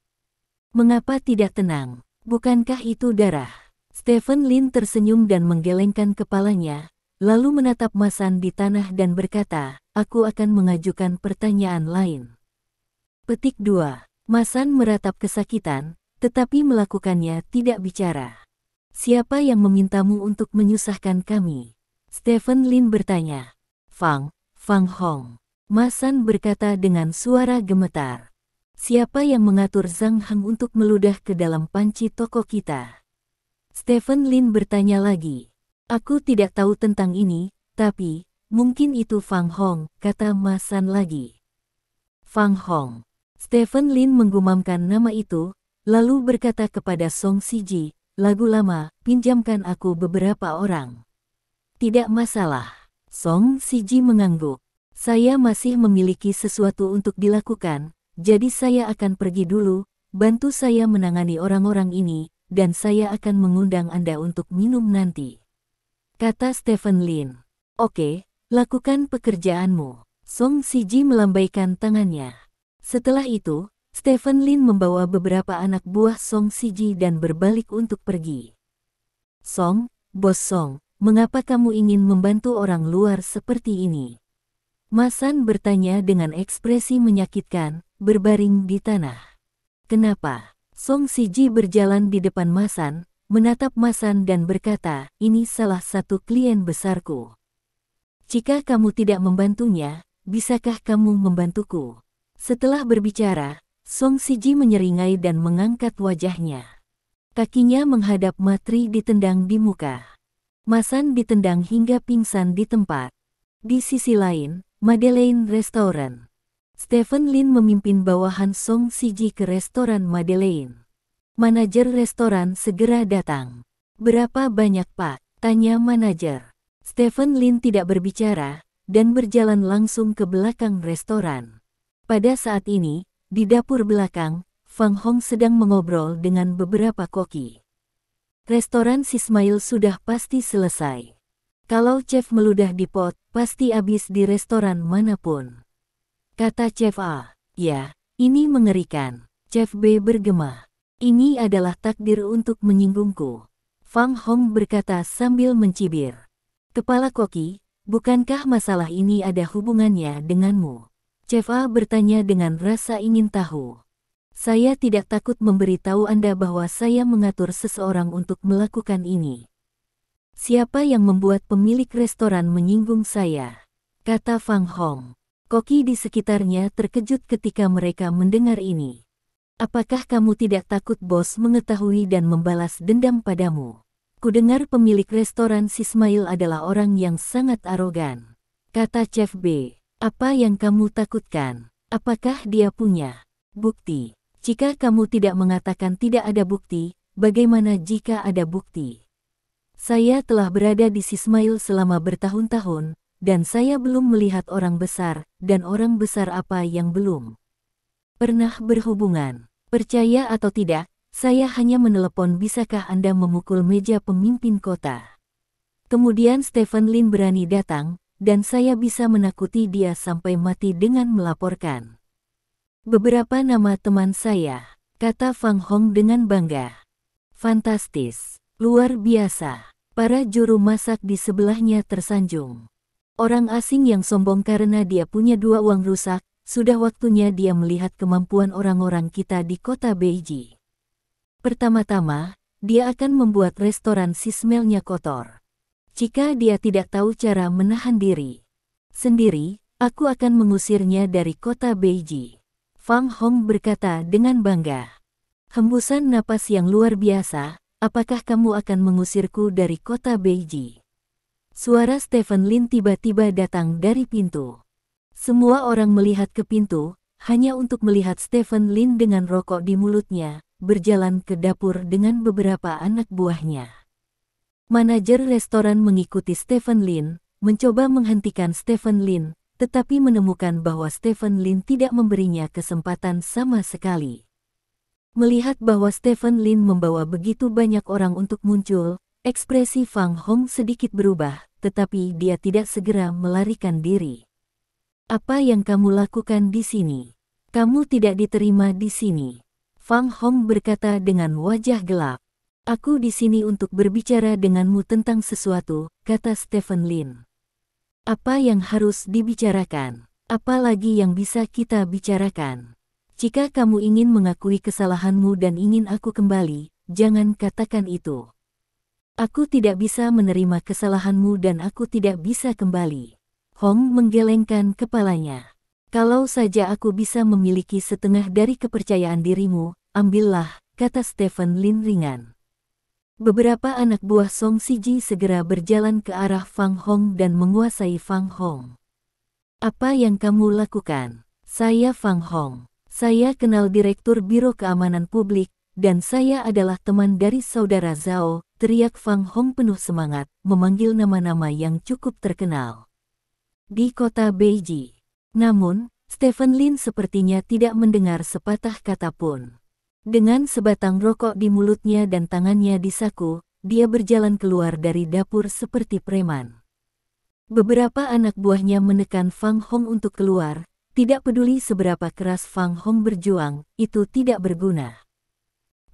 Mengapa tidak tenang? Bukankah itu darah? Stephen Lin tersenyum dan menggelengkan kepalanya, lalu menatap Masan di tanah dan berkata, aku akan mengajukan pertanyaan lain. Petik 2. Masan meratap kesakitan, tetapi melakukannya tidak bicara. Siapa yang memintamu untuk menyusahkan kami? Stephen Lin bertanya. Fang Hong. Masan berkata dengan suara gemetar. Siapa yang mengatur Zhang Heng untuk meludah ke dalam panci toko kita? Stephen Lin bertanya lagi. Aku tidak tahu tentang ini, tapi, mungkin itu Fang Hong, kata Masan lagi. Fang Hong. Stephen Lin menggumamkan nama itu, lalu berkata kepada Song Siji, lagu lama, pinjamkan aku beberapa orang. Tidak masalah. Song Siji mengangguk. Saya masih memiliki sesuatu untuk dilakukan, jadi saya akan pergi dulu, bantu saya menangani orang-orang ini, dan saya akan mengundang Anda untuk minum nanti. Kata Stephen Lin. Oke, lakukan pekerjaanmu. Song Siji melambaikan tangannya. Setelah itu, Stephen Lin membawa beberapa anak buah Song Siji dan berbalik untuk pergi. Song, Bos Song, mengapa kamu ingin membantu orang luar seperti ini? Masan bertanya dengan ekspresi menyakitkan, berbaring di tanah. Kenapa? Song Siji berjalan di depan Masan, menatap Masan dan berkata, ini salah satu klien besarku. Jika kamu tidak membantunya, bisakah kamu membantuku? Setelah berbicara, Song Siji menyeringai dan mengangkat wajahnya. Kakinya menghadap Matri ditendang di muka. Masan ditendang hingga pingsan di tempat. Di sisi lain, Madeleine Restoran. Stephen Lin memimpin bawahan Song Si-ji ke restoran Madeleine. Manajer restoran segera datang. "Berapa banyak, Pak?" tanya manajer. Stephen Lin tidak berbicara, dan berjalan langsung ke belakang restoran. Pada saat ini, di dapur belakang, Fang Hong sedang mengobrol dengan beberapa koki. Restoran Sismail sudah pasti selesai. Kalau chef meludah di pot, pasti habis di restoran manapun. Kata Chef A. "Ya, ini mengerikan." Chef B bergema. "Ini adalah takdir untuk menyinggungku." Fang Hong berkata sambil mencibir. "Kepala koki, bukankah masalah ini ada hubungannya denganmu?" Chef A bertanya dengan rasa ingin tahu. "Saya tidak takut memberitahu Anda bahwa saya mengatur seseorang untuk melakukan ini." "Siapa yang membuat pemilik restoran menyinggung saya?" kata Fang Hong. Koki di sekitarnya terkejut ketika mereka mendengar ini. "Apakah kamu tidak takut bos mengetahui dan membalas dendam padamu? Kudengar pemilik restoran Sismail adalah orang yang sangat arogan," kata Chef B. "Apa yang kamu takutkan? Apakah dia punya bukti? Jika kamu tidak mengatakan tidak ada bukti, bagaimana jika ada bukti? Saya telah berada di Sismail selama bertahun-tahun, dan saya belum melihat orang besar, dan orang besar apa yang belum pernah berhubungan. Percaya atau tidak, saya hanya menelepon. Bisakah Anda memukul meja pemimpin kota?" Kemudian Stephen Lin berani datang, dan saya bisa menakuti dia sampai mati dengan melaporkan beberapa nama teman saya, kata Fang Hong dengan bangga. "Fantastis, luar biasa." Para juru masak di sebelahnya tersanjung. Orang asing yang sombong karena dia punya dua uang rusak, sudah waktunya dia melihat kemampuan orang-orang kita di kota Beiji. Pertama-tama, dia akan membuat restoran Sismailnya kotor. Jika dia tidak tahu cara menahan diri sendiri, aku akan mengusirnya dari kota Beiji. Fang Hong berkata dengan bangga. Hembusan napas yang luar biasa, "Apakah kamu akan mengusirku dari kota Beiji?" Suara Stephen Lin tiba-tiba datang dari pintu. Semua orang melihat ke pintu, hanya untuk melihat Stephen Lin dengan rokok di mulutnya, berjalan ke dapur dengan beberapa anak buahnya. Manajer restoran mengikuti Stephen Lin, mencoba menghentikan Stephen Lin, tetapi menemukan bahwa Stephen Lin tidak memberinya kesempatan sama sekali. Melihat bahwa Stephen Lin membawa begitu banyak orang untuk muncul, ekspresi Fang Hong sedikit berubah, tetapi dia tidak segera melarikan diri. "Apa yang kamu lakukan di sini? Kamu tidak diterima di sini," Fang Hong berkata dengan wajah gelap. "Aku di sini untuk berbicara denganmu tentang sesuatu," kata Stephen Lin. "Apa yang harus dibicarakan? Apa lagi yang bisa kita bicarakan? Jika kamu ingin mengakui kesalahanmu dan ingin aku kembali, jangan katakan itu. Aku tidak bisa menerima kesalahanmu dan aku tidak bisa kembali." Hong menggelengkan kepalanya. "Kalau saja aku bisa memiliki setengah dari kepercayaan dirimu, ambillah," kata Stephen Lin ringan. Beberapa anak buah Song Si-ji segera berjalan ke arah Fang Hong dan menguasai Fang Hong. "Apa yang kamu lakukan?" "Saya Fang Hong. Saya kenal Direktur Biro Keamanan Publik, dan saya adalah teman dari saudara Zhao," teriak Fang Hong penuh semangat, memanggil nama-nama yang cukup terkenal di kota Beiji. Namun, Stephen Lin sepertinya tidak mendengar sepatah kata pun. Dengan sebatang rokok di mulutnya dan tangannya di saku, dia berjalan keluar dari dapur seperti preman. Beberapa anak buahnya menekan Fang Hong untuk keluar, tidak peduli seberapa keras Fang Hong berjuang, itu tidak berguna.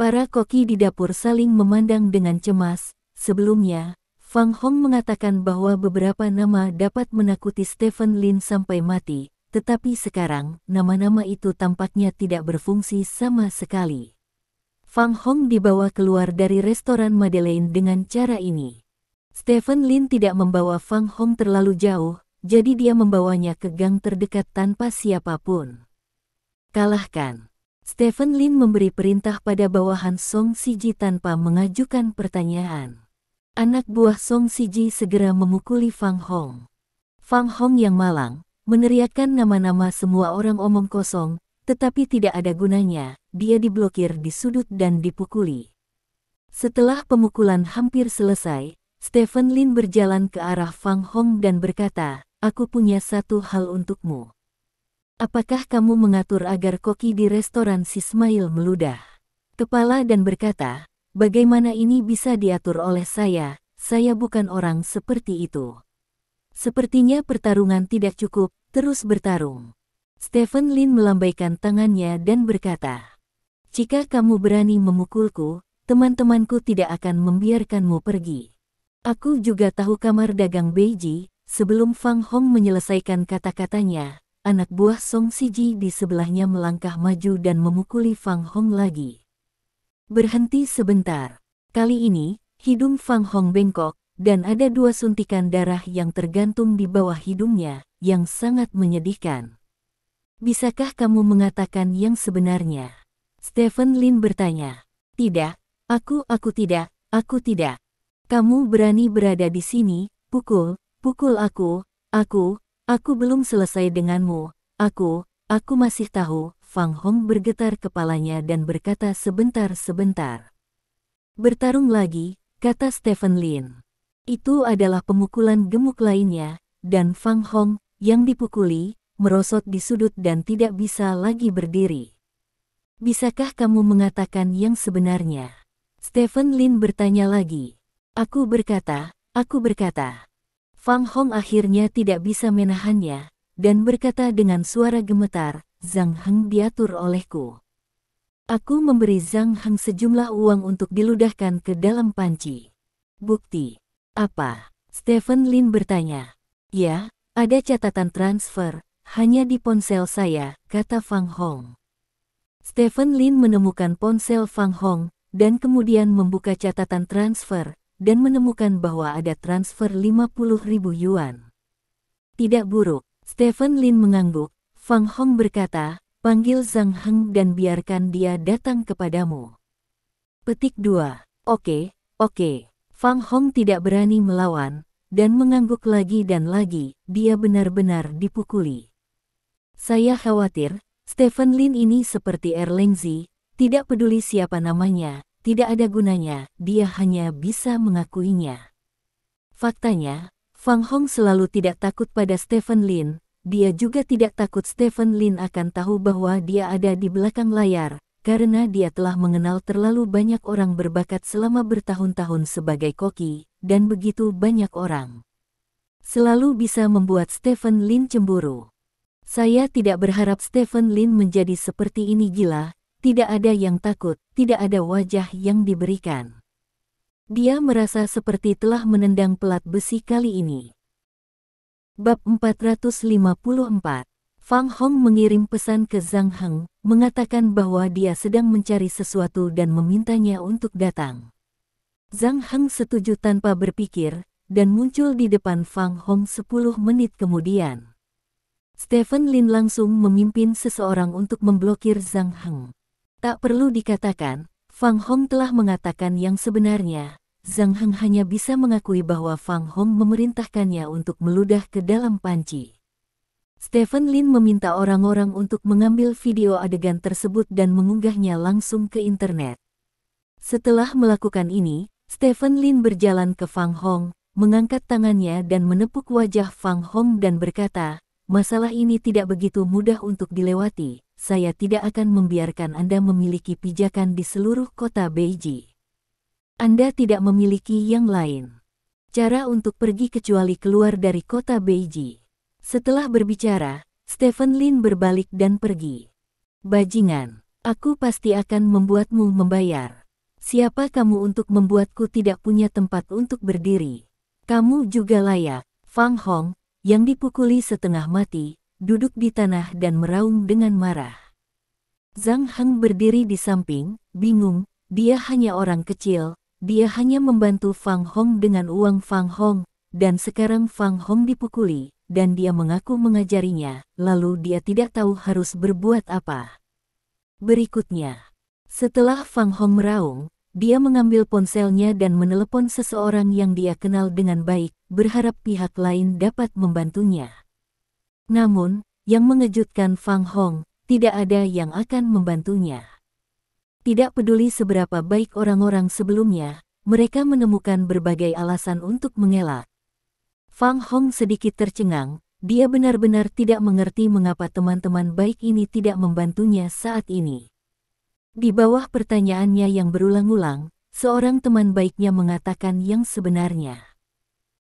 Para koki di dapur saling memandang dengan cemas. Sebelumnya, Fang Hong mengatakan bahwa beberapa nama dapat menakuti Stephen Lin sampai mati, tetapi sekarang, nama-nama itu tampaknya tidak berfungsi sama sekali. Fang Hong dibawa keluar dari restoran Madeleine dengan cara ini. Stephen Lin tidak membawa Fang Hong terlalu jauh, jadi dia membawanya ke gang terdekat tanpa siapapun. "Kalahkan." Stephen Lin memberi perintah pada bawahan Song Siji tanpa mengajukan pertanyaan. Anak buah Song Siji segera memukuli Fang Hong. Fang Hong yang malang, meneriakkan nama-nama semua orang omong kosong, tetapi tidak ada gunanya, dia diblokir di sudut dan dipukuli. Setelah pemukulan hampir selesai, Stephen Lin berjalan ke arah Fang Hong dan berkata, "Aku punya satu hal untukmu. Apakah kamu mengatur agar koki di restoran Sismail meludah?" Kepala dan berkata, "Bagaimana ini bisa diatur oleh saya bukan orang seperti itu." Sepertinya pertarungan tidak cukup, terus bertarung. Stephen Lin melambaikan tangannya dan berkata, "Jika kamu berani memukulku, teman-temanku tidak akan membiarkanmu pergi." Aku juga tahu kamar dagang Beiji. Sebelum Fang Hong menyelesaikan kata-katanya, anak buah Song Siji di sebelahnya melangkah maju dan memukuli Fang Hong lagi. Berhenti sebentar. Kali ini, hidung Fang Hong bengkok, dan ada 2 suntikan darah yang tergantung di bawah hidungnya, yang sangat menyedihkan. "Bisakah kamu mengatakan yang sebenarnya?" Stephen Lin bertanya. "Tidak, aku tidak. Kamu berani berada di sini, pukul aku. Aku belum selesai denganmu. Aku masih tahu." Fang Hong bergetar kepalanya dan berkata sebentar. "Bertarung lagi," kata Stephen Lin. Itu adalah pemukulan gemuk lainnya, dan Fang Hong, yang dipukuli, merosot di sudut dan tidak bisa lagi berdiri. "Bisakah kamu mengatakan yang sebenarnya?" Stephen Lin bertanya lagi. Aku berkata. Fang Hong akhirnya tidak bisa menahannya, dan berkata dengan suara gemetar, "Zhang Heng diatur olehku. Aku memberi Zhang Heng sejumlah uang untuk diludahkan ke dalam panci." "Bukti apa?" Stephen Lin bertanya. "Ya, ada catatan transfer, hanya di ponsel saya," kata Fang Hong. Stephen Lin menemukan ponsel Fang Hong, dan kemudian membuka catatan transfer, dan menemukan bahwa ada transfer 50.000 yuan. "Tidak buruk." Stephen Lin mengangguk. Fang Hong berkata, "Panggil Zhang Heng dan biarkan dia datang kepadamu." Petik 2. Oke. Fang Hong tidak berani melawan, dan mengangguk lagi dan lagi, dia benar-benar dipukuli. "Saya khawatir, Stephen Lin ini seperti Erlengzi, tidak peduli siapa namanya, tidak ada gunanya, dia hanya bisa mengakuinya." Faktanya, Fang Hong selalu tidak takut pada Stephen Lin, dia juga tidak takut Stephen Lin akan tahu bahwa dia ada di belakang layar, karena dia telah mengenal terlalu banyak orang berbakat selama bertahun-tahun sebagai koki, dan begitu banyak orang selalu bisa membuat Stephen Lin cemburu. "Saya tidak berharap Stephen Lin menjadi seperti ini gila, tidak ada yang takut, tidak ada wajah yang diberikan. Dia merasa seperti telah menendang pelat besi kali ini." Bab 454. Fang Hong mengirim pesan ke Zhang Heng, mengatakan bahwa dia sedang mencari sesuatu dan memintanya untuk datang. Zhang Heng setuju tanpa berpikir, dan muncul di depan Fang Hong 10 menit kemudian. Stephen Lin langsung memimpin seseorang untuk memblokir Zhang Heng. Tak perlu dikatakan, Fang Hong telah mengatakan yang sebenarnya. Zhang Heng hanya bisa mengakui bahwa Fang Hong memerintahkannya untuk meludah ke dalam panci. Stephen Lin meminta orang-orang untuk mengambil video adegan tersebut dan mengunggahnya langsung ke internet. Setelah melakukan ini, Stephen Lin berjalan ke Fang Hong, mengangkat tangannya dan menepuk wajah Fang Hong dan berkata, "Masalah ini tidak begitu mudah untuk dilewati. Saya tidak akan membiarkan Anda memiliki pijakan di seluruh kota Beiji. Anda tidak memiliki yang lain cara untuk pergi kecuali keluar dari kota Beiji." Setelah berbicara, Stephen Lin berbalik dan pergi. "Bajingan, aku pasti akan membuatmu membayar. Siapa kamu untuk membuatku tidak punya tempat untuk berdiri? Kamu juga layak." Fang Hong, yang dipukuli setengah mati, duduk di tanah dan meraung dengan marah. Zhang Heng berdiri di samping, bingung, dia hanya orang kecil, dia hanya membantu Fang Hong dengan uang Fang Hong, dan sekarang Fang Hong dipukuli, dan dia mengaku mengajarinya, lalu dia tidak tahu harus berbuat apa. Berikutnya, setelah Fang Hong meraung, dia mengambil ponselnya dan menelepon seseorang yang dia kenal dengan baik, berharap pihak lain dapat membantunya. Namun, yang mengejutkan Fang Hong, tidak ada yang akan membantunya. Tidak peduli seberapa baik orang-orang sebelumnya, mereka menemukan berbagai alasan untuk mengelak. Fang Hong sedikit tercengang, dia benar-benar tidak mengerti mengapa teman-teman baik ini tidak membantunya saat ini. Di bawah pertanyaannya yang berulang-ulang, seorang teman baiknya mengatakan yang sebenarnya.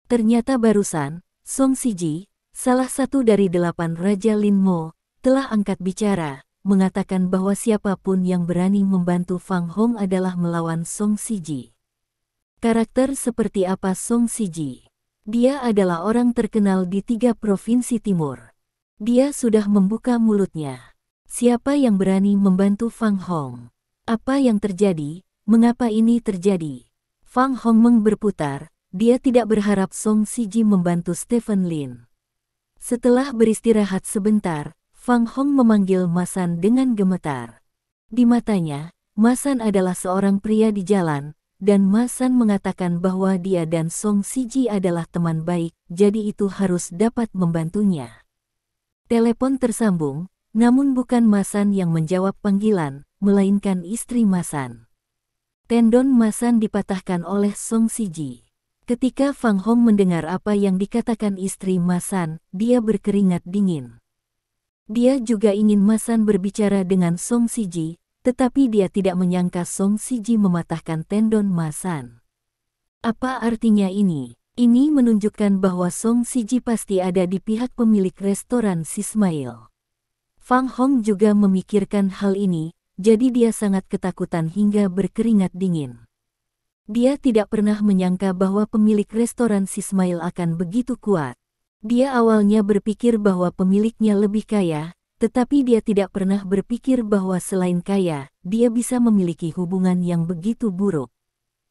Ternyata barusan, Song Siji, salah satu dari 8 Raja Lin Mo, telah angkat bicara, mengatakan bahwa siapapun yang berani membantu Fang Hong adalah melawan Song Siji. Karakter seperti apa Song Siji? Dia adalah orang terkenal di 3 provinsi timur. Dia sudah membuka mulutnya. Siapa yang berani membantu Fang Hong? Apa yang terjadi? Mengapa ini terjadi? Fang Hong berputar, dia tidak berharap Song Siji membantu Stephen Lin. Setelah beristirahat sebentar, Fang Hong memanggil Masan dengan gemetar. Di matanya, Masan adalah seorang pria di jalan, dan Masan mengatakan bahwa dia dan Song Siji adalah teman baik, jadi itu harus dapat membantunya. Telepon tersambung, namun bukan Masan yang menjawab panggilan, melainkan istri Masan. Tendon Masan dipatahkan oleh Song Siji. Ketika Fang Hong mendengar apa yang dikatakan istri Masan, dia berkeringat dingin. Dia juga ingin Masan berbicara dengan Song Siji, tetapi dia tidak menyangka Song Siji mematahkan tendon Masan. Apa artinya ini? Ini menunjukkan bahwa Song Siji pasti ada di pihak pemilik restoran Sismail. Fang Hong juga memikirkan hal ini, jadi dia sangat ketakutan hingga berkeringat dingin. Dia tidak pernah menyangka bahwa pemilik restoran Sismail akan begitu kuat. Dia awalnya berpikir bahwa pemiliknya lebih kaya, tetapi dia tidak pernah berpikir bahwa selain kaya, dia bisa memiliki hubungan yang begitu buruk.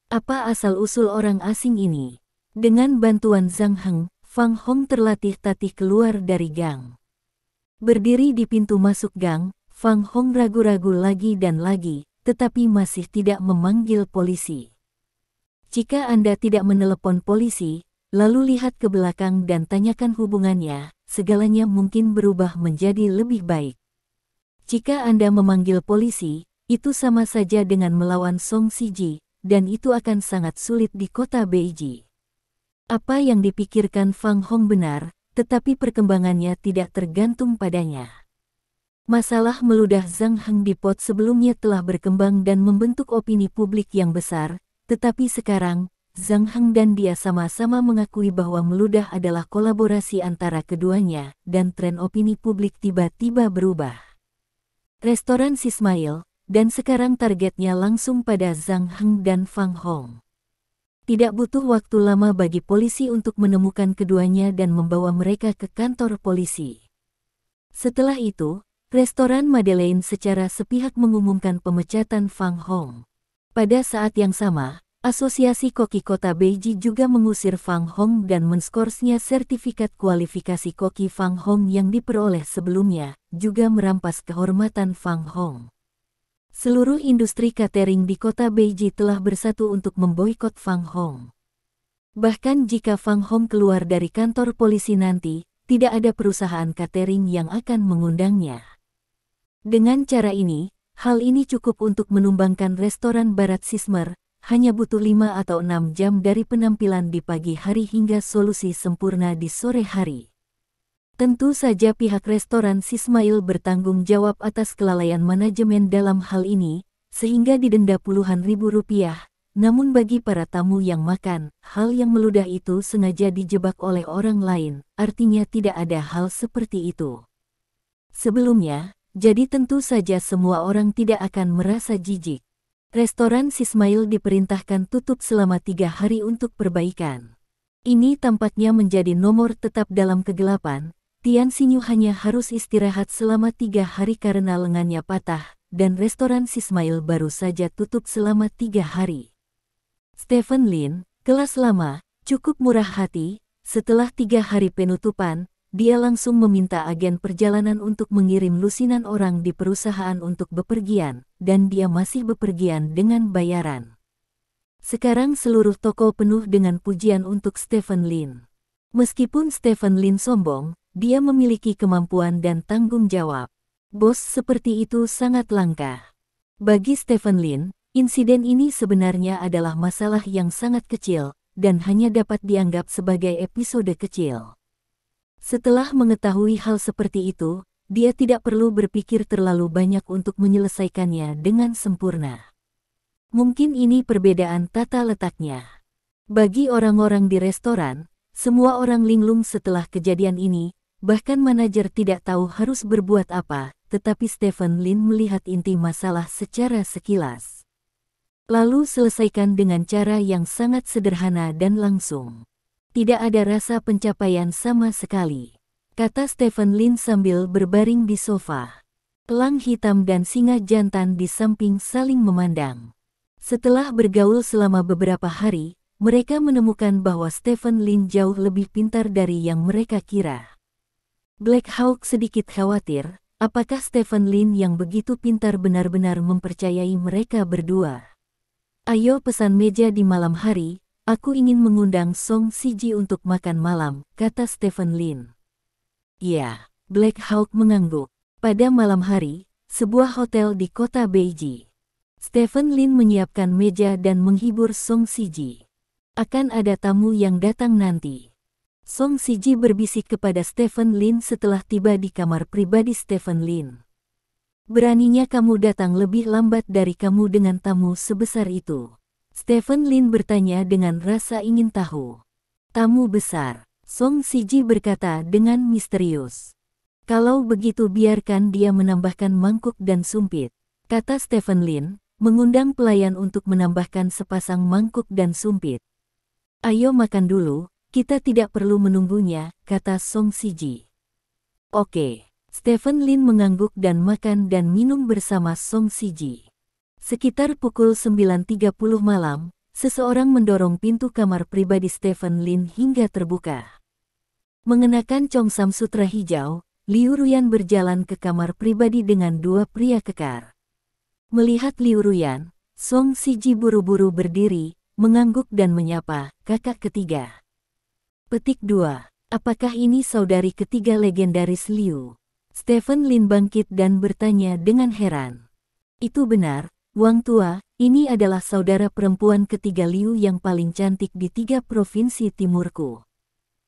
Apa asal-usul orang asing ini? Dengan bantuan Zhang Heng, Fang Hong terlatih-tatih keluar dari gang. Berdiri di pintu masuk gang, Fang Hong ragu-ragu lagi dan lagi, tetapi masih tidak memanggil polisi. Jika Anda tidak menelepon polisi, lalu lihat ke belakang dan tanyakan hubungannya, segalanya mungkin berubah menjadi lebih baik. Jika Anda memanggil polisi, itu sama saja dengan melawan Song Siji, dan itu akan sangat sulit di kota Beiji. Apa yang dipikirkan Fang Hong benar, tetapi perkembangannya tidak tergantung padanya. Masalah meludah Zhang Heng di pot sebelumnya telah berkembang dan membentuk opini publik yang besar, tetapi sekarang, Zhang Heng dan dia sama-sama mengakui bahwa meludah adalah kolaborasi antara keduanya, dan tren opini publik tiba-tiba berubah. Restoran Sismail, dan sekarang targetnya langsung pada Zhang Heng dan Fang Hong. Tidak butuh waktu lama bagi polisi untuk menemukan keduanya dan membawa mereka ke kantor polisi. Setelah itu, restoran Madeleine secara sepihak mengumumkan pemecatan Fang Hong. Pada saat yang sama, Asosiasi Koki Kota Beiji juga mengusir Fang Hong dan menskorsnya sertifikat kualifikasi koki Fang Hong yang diperoleh sebelumnya, juga merampas kehormatan Fang Hong. Seluruh industri catering di kota Beiji telah bersatu untuk memboikot Fang Hong. Bahkan jika Fang Hong keluar dari kantor polisi nanti, tidak ada perusahaan catering yang akan mengundangnya. Dengan cara ini, hal ini cukup untuk menumbangkan restoran Barat Sismer, hanya butuh 5 atau 6 jam dari penampilan di pagi hari hingga solusi sempurna di sore hari. Tentu saja pihak restoran Sismail bertanggung jawab atas kelalaian manajemen dalam hal ini, sehingga didenda puluhan ribu rupiah. Namun bagi para tamu yang makan, hal yang meludah itu sengaja dijebak oleh orang lain, artinya tidak ada hal seperti itu sebelumnya. Jadi tentu saja semua orang tidak akan merasa jijik. Restoran Sismail diperintahkan tutup selama 3 hari untuk perbaikan. Ini tampaknya menjadi nomor tetap dalam kegelapan. Tian Xinyu hanya harus istirahat selama 3 hari karena lengannya patah, dan restoran Sismail baru saja tutup selama 3 hari. Stephen Lin, kelas lama, cukup murah hati, setelah 3 hari penutupan, dia langsung meminta agen perjalanan untuk mengirim lusinan orang di perusahaan untuk bepergian, dan dia masih bepergian dengan bayaran. Sekarang seluruh toko penuh dengan pujian untuk Stephen Lin. Meskipun Stephen Lin sombong, dia memiliki kemampuan dan tanggung jawab. Bos seperti itu sangat langka. Bagi Stephen Lin, insiden ini sebenarnya adalah masalah yang sangat kecil, dan hanya dapat dianggap sebagai episode kecil. Setelah mengetahui hal seperti itu, dia tidak perlu berpikir terlalu banyak untuk menyelesaikannya dengan sempurna. Mungkin ini perbedaan tata letaknya. Bagi orang-orang di restoran, semua orang linglung setelah kejadian ini, bahkan manajer tidak tahu harus berbuat apa, tetapi Stephen Lin melihat inti masalah secara sekilas. Lalu selesaikan dengan cara yang sangat sederhana dan langsung. Tidak ada rasa pencapaian sama sekali, kata Stephen Lin sambil berbaring di sofa. Elang hitam dan singa jantan di samping saling memandang. Setelah bergaul selama beberapa hari, mereka menemukan bahwa Stephen Lin jauh lebih pintar dari yang mereka kira. Black Hawk sedikit khawatir, apakah Stephen Lin yang begitu pintar benar-benar mempercayai mereka berdua. Ayo pesan meja di malam hari. Aku ingin mengundang Song Siji untuk makan malam, kata Stephen Lin. Ya, Black Hawk mengangguk. Pada malam hari, sebuah hotel di kota Beiji. Stephen Lin menyiapkan meja dan menghibur Song Siji. Akan ada tamu yang datang nanti. Song Siji berbisik kepada Stephen Lin setelah tiba di kamar pribadi Stephen Lin. Beraninya kamu datang lebih lambat dari kamu dengan tamu sebesar itu. Stephen Lin bertanya dengan rasa ingin tahu. Tamu besar, Song Siji berkata dengan misterius. Kalau begitu biarkan dia menambahkan mangkuk dan sumpit, kata Stephen Lin, mengundang pelayan untuk menambahkan sepasang mangkuk dan sumpit. Ayo makan dulu, kita tidak perlu menunggunya, kata Song Siji. Oke, Stephen Lin mengangguk dan makan dan minum bersama Song Siji. Sekitar pukul 9.30 malam, seseorang mendorong pintu kamar pribadi Stephen Lin hingga terbuka. Mengenakan congsam sutra hijau, Liu Ruyan berjalan ke kamar pribadi dengan dua pria kekar. Melihat Liu Ruyan, Song Siji buru-buru berdiri, mengangguk dan menyapa, kakak ketiga. Petik 2. Apakah ini saudari ketiga legendaris Liu? Stephen Lin bangkit dan bertanya dengan heran. Itu benar. Wang tua, ini adalah saudara perempuan ketiga Liu yang paling cantik di 3 provinsi timurku.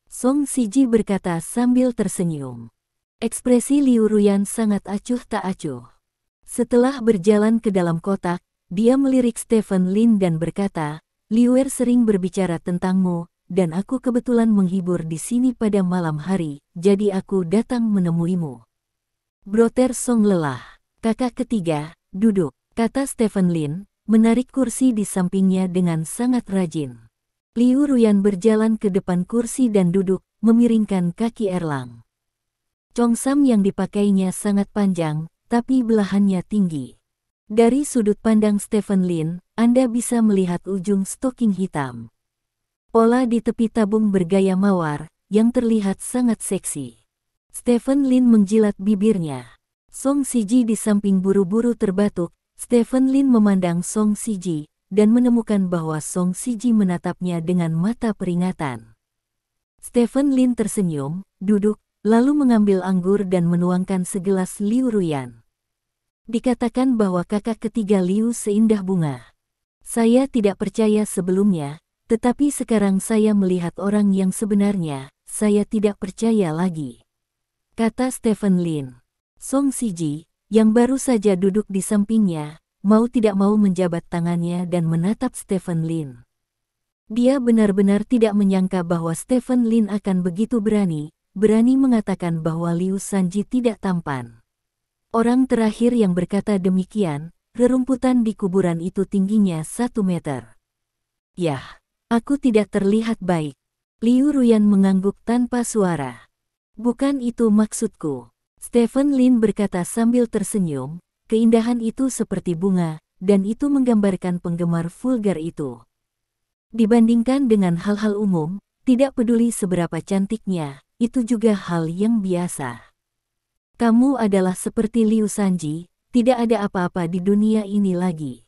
Song Siji berkata sambil tersenyum. Ekspresi Liu Ruyan sangat acuh tak acuh. Setelah berjalan ke dalam kotak, dia melirik Stephen Lin dan berkata, Liuer sering berbicara tentangmu, dan aku kebetulan menghibur di sini pada malam hari, jadi aku datang menemuimu. Broter Song lelah. Kakak ketiga, duduk. Kata Stephen Lin, menarik kursi di sampingnya dengan sangat rajin. Liu Ruyan berjalan ke depan kursi dan duduk, memiringkan kaki erlang. Congsam yang dipakainya sangat panjang, tapi belahannya tinggi. Dari sudut pandang Stephen Lin, Anda bisa melihat ujung stoking hitam. Pola di tepi tabung bergaya mawar, yang terlihat sangat seksi. Stephen Lin menjilat bibirnya. Song Siji di samping buru-buru terbatuk. Stephen Lin memandang Song Siji, dan menemukan bahwa Song Siji menatapnya dengan mata peringatan. Stephen Lin tersenyum, duduk, lalu mengambil anggur dan menuangkan segelas Liu Ruyan. Dikatakan bahwa kakak ketiga Liu seindah bunga. Saya tidak percaya sebelumnya, tetapi sekarang saya melihat orang yang sebenarnya, saya tidak percaya lagi. Kata Stephen Lin. Song Siji, yang baru saja duduk di sampingnya, mau tidak mau menjabat tangannya dan menatap Stephen Lin. Dia benar-benar tidak menyangka bahwa Stephen Lin akan begitu berani mengatakan bahwa Liu Sanji tidak tampan. Orang terakhir yang berkata demikian, rerumputan di kuburan itu tingginya 1 meter. Yah, aku tidak terlihat baik. Liu Ruyan mengangguk tanpa suara. Bukan itu maksudku. Stephen Lin berkata sambil tersenyum, keindahan itu seperti bunga, dan itu menggambarkan penggemar vulgar itu. Dibandingkan dengan hal-hal umum, tidak peduli seberapa cantiknya, itu juga hal yang biasa. Kamu adalah seperti Liu Sanji, tidak ada apa-apa di dunia ini lagi.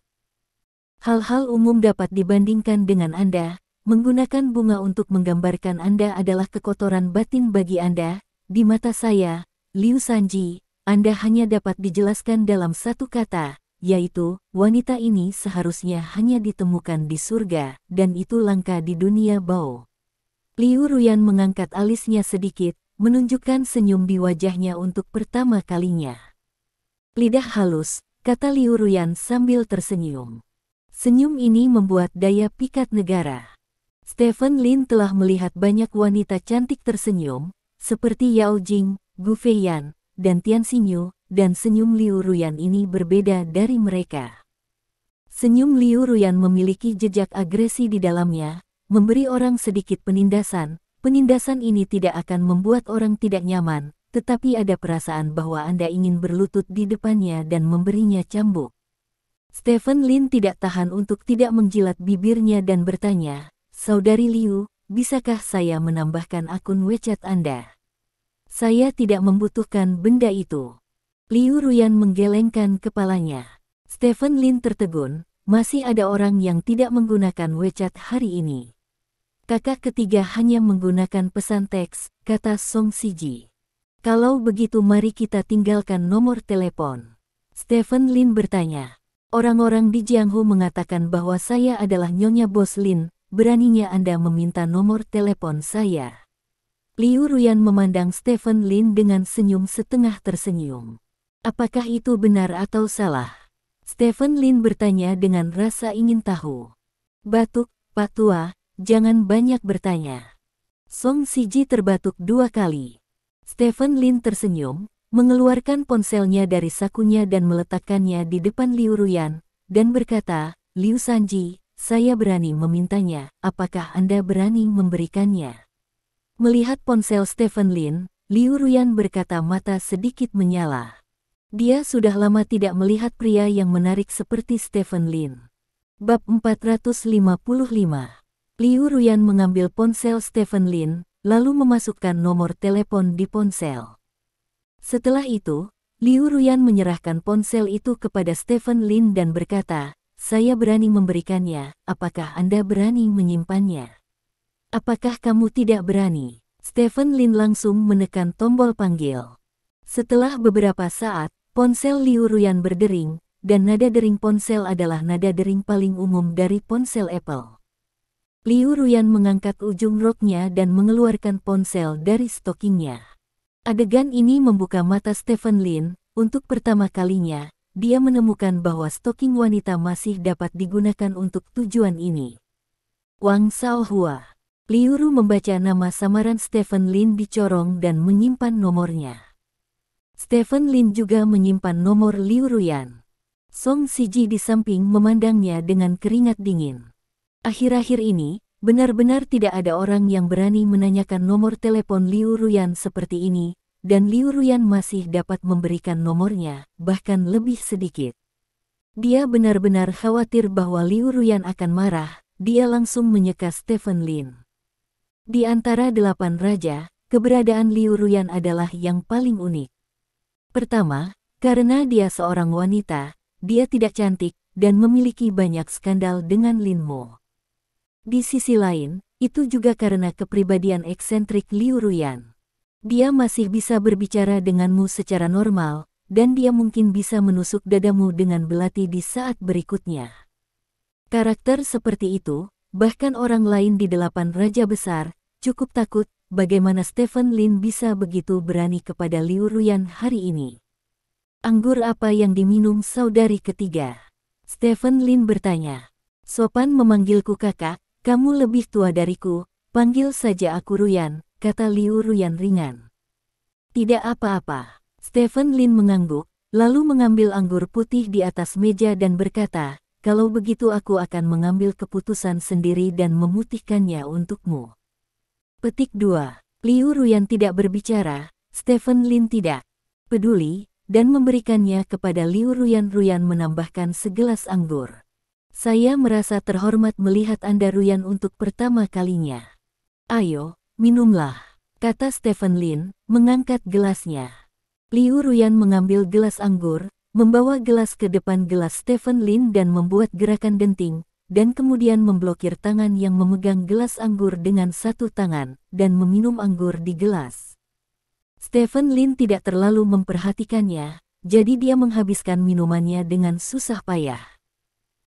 Hal-hal umum dapat dibandingkan dengan Anda, menggunakan bunga untuk menggambarkan Anda adalah kekotoran batin bagi Anda, di mata saya, Liu Sanji, Anda hanya dapat dijelaskan dalam satu kata, yaitu, wanita ini seharusnya hanya ditemukan di surga, dan itu langka di dunia Bao. Liu Ruyan mengangkat alisnya sedikit, menunjukkan senyum di wajahnya untuk pertama kalinya. Lidah halus, kata Liu Ruyan sambil tersenyum. Senyum ini membuat daya pikat negara. Stephen Lin telah melihat banyak wanita cantik tersenyum, seperti Yao Jing, Gu Feiyan, dan Tian Xinyu, dan senyum Liu Ruyan ini berbeda dari mereka. Senyum Liu Ruyan memiliki jejak agresi di dalamnya, memberi orang sedikit penindasan. Penindasan ini tidak akan membuat orang tidak nyaman, tetapi ada perasaan bahwa Anda ingin berlutut di depannya dan memberinya cambuk. Stephen Lin tidak tahan untuk tidak menjilat bibirnya dan bertanya, "Saudari Liu, bisakah saya menambahkan akun WeChat Anda?" "Saya tidak membutuhkan benda itu." Liu Ruyan menggelengkan kepalanya. Stephen Lin tertegun, masih ada orang yang tidak menggunakan WeChat hari ini. Kakak ketiga hanya menggunakan pesan teks, kata Song Siji. Kalau begitu mari kita tinggalkan nomor telepon. Stephen Lin bertanya. Orang-orang di Jianghu mengatakan bahwa saya adalah Nyonya Bos Lin, beraninya Anda meminta nomor telepon saya. Liu Ruyan memandang Stephen Lin dengan senyum setengah tersenyum. Apakah itu benar atau salah? Stephen Lin bertanya dengan rasa ingin tahu. Batuk, Pak Tua. Jangan banyak bertanya. Song Siji terbatuk 2 kali. Stephen Lin tersenyum, mengeluarkan ponselnya dari sakunya dan meletakkannya di depan Liu Ruyan, dan berkata, "Liu Sanji, saya berani memintanya, apakah Anda berani memberikannya?" Melihat ponsel Stephen Lin, Liu Ruyan berkata mata sedikit menyala. Dia sudah lama tidak melihat pria yang menarik seperti Stephen Lin. Bab 455. Liu Ruyan mengambil ponsel Stephen Lin, lalu memasukkan nomor telepon di ponsel. Setelah itu, Liu Ruyan menyerahkan ponsel itu kepada Stephen Lin dan berkata, "Saya berani memberikannya, apakah Anda berani menyimpannya?" "Apakah kamu tidak berani?" Stephen Lin langsung menekan tombol panggil. Setelah beberapa saat, ponsel Liu Ruyan berdering, dan nada dering ponsel adalah nada dering paling umum dari ponsel Apple. Liu Ruyan mengangkat ujung roknya dan mengeluarkan ponsel dari stokingnya. Adegan ini membuka mata Stephen Lin. Untuk pertama kalinya, dia menemukan bahwa stoking wanita masih dapat digunakan untuk tujuan ini. Wang Shaohua. Liu Ru membaca nama samaran Stephen Lin dicorong dan menyimpan nomornya. Stephen Lin juga menyimpan nomor Liu Ruyan. Song Siji di samping memandangnya dengan keringat dingin. Akhir-akhir ini, benar-benar tidak ada orang yang berani menanyakan nomor telepon Liu Ruyan seperti ini, dan Liu Ruyan masih dapat memberikan nomornya, bahkan lebih sedikit. Dia benar-benar khawatir bahwa Liu Ruyan akan marah, dia langsung menyeka Stephen Lin. Di antara 8 raja, keberadaan Liu Ruyan adalah yang paling unik. Pertama, karena dia seorang wanita, dia tidak cantik, dan memiliki banyak skandal dengan Lin Mo. Di sisi lain, itu juga karena kepribadian eksentrik Liu Ruyan. Dia masih bisa berbicara denganmu secara normal, dan dia mungkin bisa menusuk dadamu dengan belati di saat berikutnya. Karakter seperti itu, bahkan orang lain di 8 raja besar, cukup takut bagaimana Stephen Lin bisa begitu berani kepada Liu Ruyan hari ini. "Anggur apa yang diminum saudari ketiga?" Stephen Lin bertanya. "Sopan memanggilku kakak. Kamu lebih tua dariku, panggil saja aku Ruyan," kata Liu Ruyan ringan. "Tidak apa-apa." Stephen Lin mengangguk, lalu mengambil anggur putih di atas meja dan berkata, "Kalau begitu aku akan mengambil keputusan sendiri dan memutihkannya untukmu." Petik 2. Liu Ruyan tidak berbicara, Stephen Lin tidak peduli, dan memberikannya kepada Liu Ruyan. Ruyan menambahkan segelas anggur. "Saya merasa terhormat melihat Anda Ruyan untuk pertama kalinya. Ayo, minumlah." kata Stephen Lin, mengangkat gelasnya. Liu Ruyan mengambil gelas anggur, membawa gelas ke depan gelas Stephen Lin dan membuat gerakan denting, dan kemudian memblokir tangan yang memegang gelas anggur dengan satu tangan, dan meminum anggur di gelas. Stephen Lin tidak terlalu memperhatikannya, jadi dia menghabiskan minumannya dengan susah payah.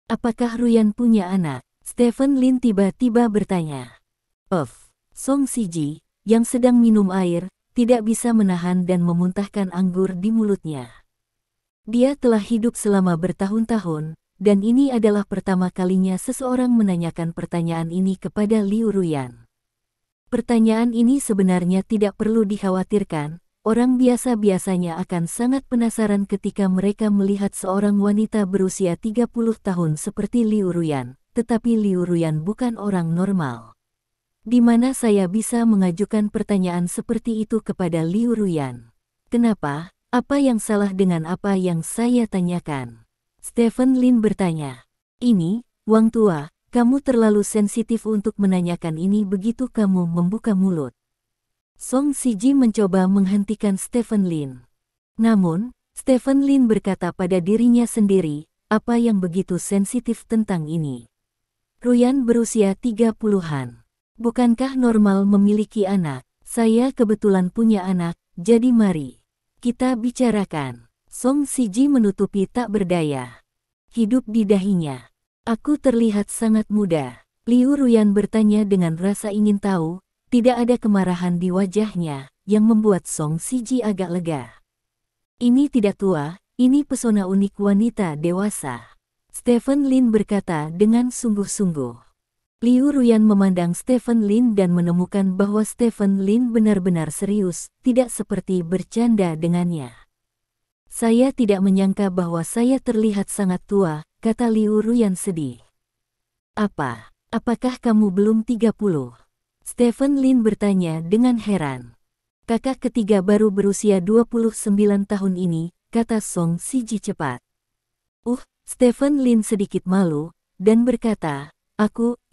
Apakah Ruyan punya anak? Stephen Lin tiba-tiba bertanya. Song Siji, yang sedang minum air, tidak bisa menahan dan memuntahkan anggur di mulutnya. Dia telah hidup selama bertahun-tahun, dan ini adalah pertama kalinya seseorang menanyakan pertanyaan ini kepada Liu Ruyan. Pertanyaan ini sebenarnya tidak perlu dikhawatirkan. Orang biasa biasanya akan sangat penasaran ketika mereka melihat seorang wanita berusia 30 tahun seperti Liu Ruyan, tetapi Liu Ruyan bukan orang normal. Di mana saya bisa mengajukan pertanyaan seperti itu kepada Liu Ruyan? Kenapa? Apa yang salah dengan apa yang saya tanyakan? Stephen Lin bertanya. Ini, Wang Tua, kamu terlalu sensitif untuk menanyakan ini begitu kamu membuka mulut. Song Siji mencoba menghentikan Stephen Lin. Namun, Stephen Lin berkata pada dirinya sendiri, apa yang begitu sensitif tentang ini? Ruyan berusia 30-an. Bukankah normal memiliki anak? Saya kebetulan punya anak, jadi mari kita bicarakan. Song Siji menutupi tak berdaya. Hidup di dahinya. Aku terlihat sangat muda. Liu Ruyan bertanya dengan rasa ingin tahu. Tidak ada kemarahan di wajahnya, yang membuat Song Siji agak lega. Ini tidak tua, ini pesona unik wanita dewasa. Stephen Lin berkata dengan sungguh-sungguh. Liu Ruyan memandang Stephen Lin dan menemukan bahwa Stephen Lin benar-benar serius, tidak seperti bercanda dengannya. Saya tidak menyangka bahwa saya terlihat sangat tua, kata Liu Ruyan sedih. Apakah kamu belum 30? Stephen Lin bertanya dengan heran. Kakak ketiga baru berusia 29 tahun ini, kata Song Siji cepat. Stephen Lin sedikit malu, dan berkata,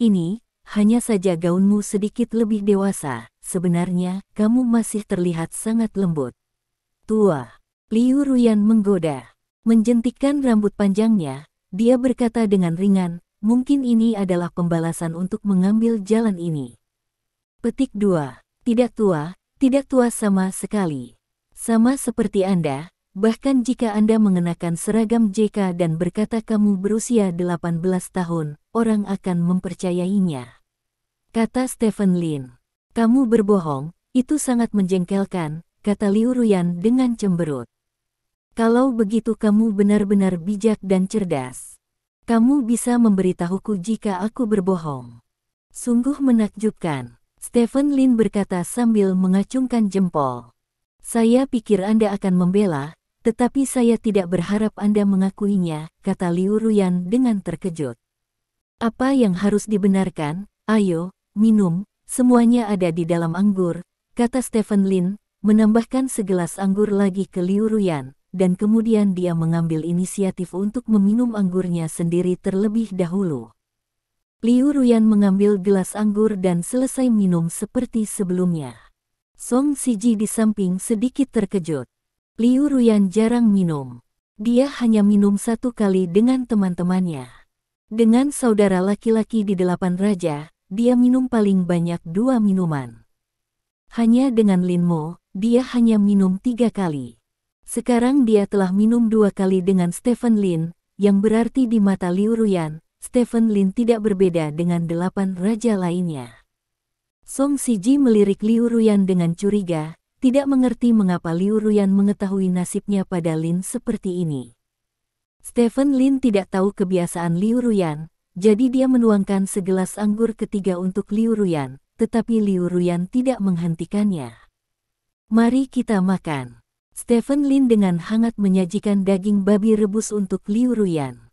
ini, hanya saja gaunmu sedikit lebih dewasa, sebenarnya kamu masih terlihat sangat lembut. Tua. Liu Ruyan menggoda. Menjentikkan rambut panjangnya, dia berkata dengan ringan, mungkin ini adalah pembalasan untuk mengambil jalan ini. Petik 2. Tidak tua sama sekali. Sama seperti Anda, bahkan jika Anda mengenakan seragam JK dan berkata kamu berusia 18 tahun, orang akan mempercayainya. Kata Stephen Lin. Kamu berbohong, itu sangat menjengkelkan, kata Liu Ruyan dengan cemberut. Kalau begitu kamu benar-benar bijak dan cerdas. Kamu bisa memberitahuku jika aku berbohong. Sungguh menakjubkan. Stephen Lin berkata sambil mengacungkan jempol. Saya pikir Anda akan membela, tetapi saya tidak berharap Anda mengakuinya, kata Liu Ruyan dengan terkejut. Apa yang harus dibenarkan? Ayo, minum, semuanya ada di dalam anggur, kata Stephen Lin, menambahkan segelas anggur lagi ke Liu Ruyan, dan kemudian dia mengambil inisiatif untuk meminum anggurnya sendiri terlebih dahulu. Liu Ruyan mengambil gelas anggur dan selesai minum seperti sebelumnya. Song Siji di samping sedikit terkejut. Liu Ruyan jarang minum. Dia hanya minum satu kali dengan teman-temannya. Dengan saudara laki-laki di 8 Raja, dia minum paling banyak 2 minuman. Hanya dengan Lin Mo, dia hanya minum 3 kali. Sekarang dia telah minum 2 kali dengan Stephen Lin, yang berarti di mata Liu Ruyan, Stephen Lin tidak berbeda dengan 8 raja lainnya. Song Siji melirik Liu Ruyan dengan curiga, tidak mengerti mengapa Liu Ruyan mengetahui nasibnya pada Lin seperti ini. Stephen Lin tidak tahu kebiasaan Liu Ruyan, jadi dia menuangkan segelas anggur ketiga untuk Liu Ruyan, tetapi Liu Ruyan tidak menghentikannya. Mari kita makan. Stephen Lin dengan hangat menyajikan daging babi rebus untuk Liu Ruyan.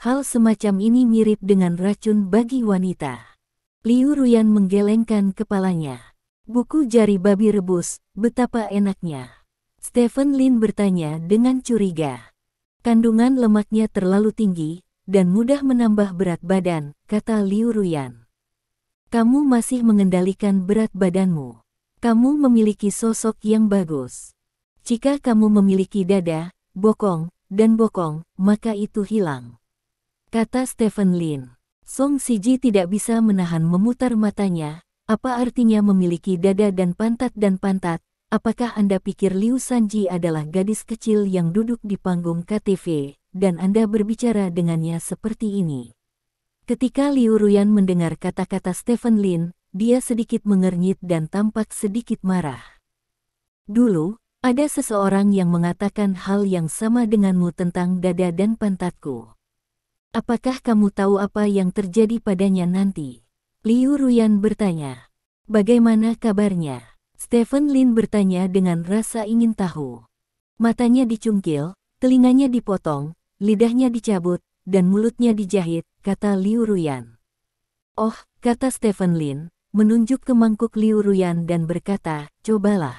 Hal semacam ini mirip dengan racun bagi wanita. Liu Ruyan menggelengkan kepalanya. Buku jari babi rebus, betapa enaknya. Stephen Lin bertanya dengan curiga. Kandungan lemaknya terlalu tinggi, dan mudah menambah berat badan, kata Liu Ruyan. Kamu masih mengendalikan berat badanmu. Kamu memiliki sosok yang bagus. Jika kamu memiliki dada, bokong, dan bokong, maka itu hilang, kata Stephen Lin. Song Siji tidak bisa menahan memutar matanya. Apa artinya memiliki dada dan pantat dan pantat? Apakah Anda pikir Liu Sanji adalah gadis kecil yang duduk di panggung KTV, dan Anda berbicara dengannya seperti ini? Ketika Liu Ruyan mendengar kata-kata Stephen Lin, dia sedikit mengernyit dan tampak sedikit marah. Dulu, ada seseorang yang mengatakan hal yang sama denganmu tentang dada dan pantatku. Apakah kamu tahu apa yang terjadi padanya nanti? Liu Ruyan bertanya. Bagaimana kabarnya? Stephen Lin bertanya dengan rasa ingin tahu. Matanya dicungkil, telinganya dipotong, lidahnya dicabut, dan mulutnya dijahit, kata Liu Ruyan. Oh, kata Stephen Lin, menunjuk ke mangkuk Liu Ruyan dan berkata, cobalah.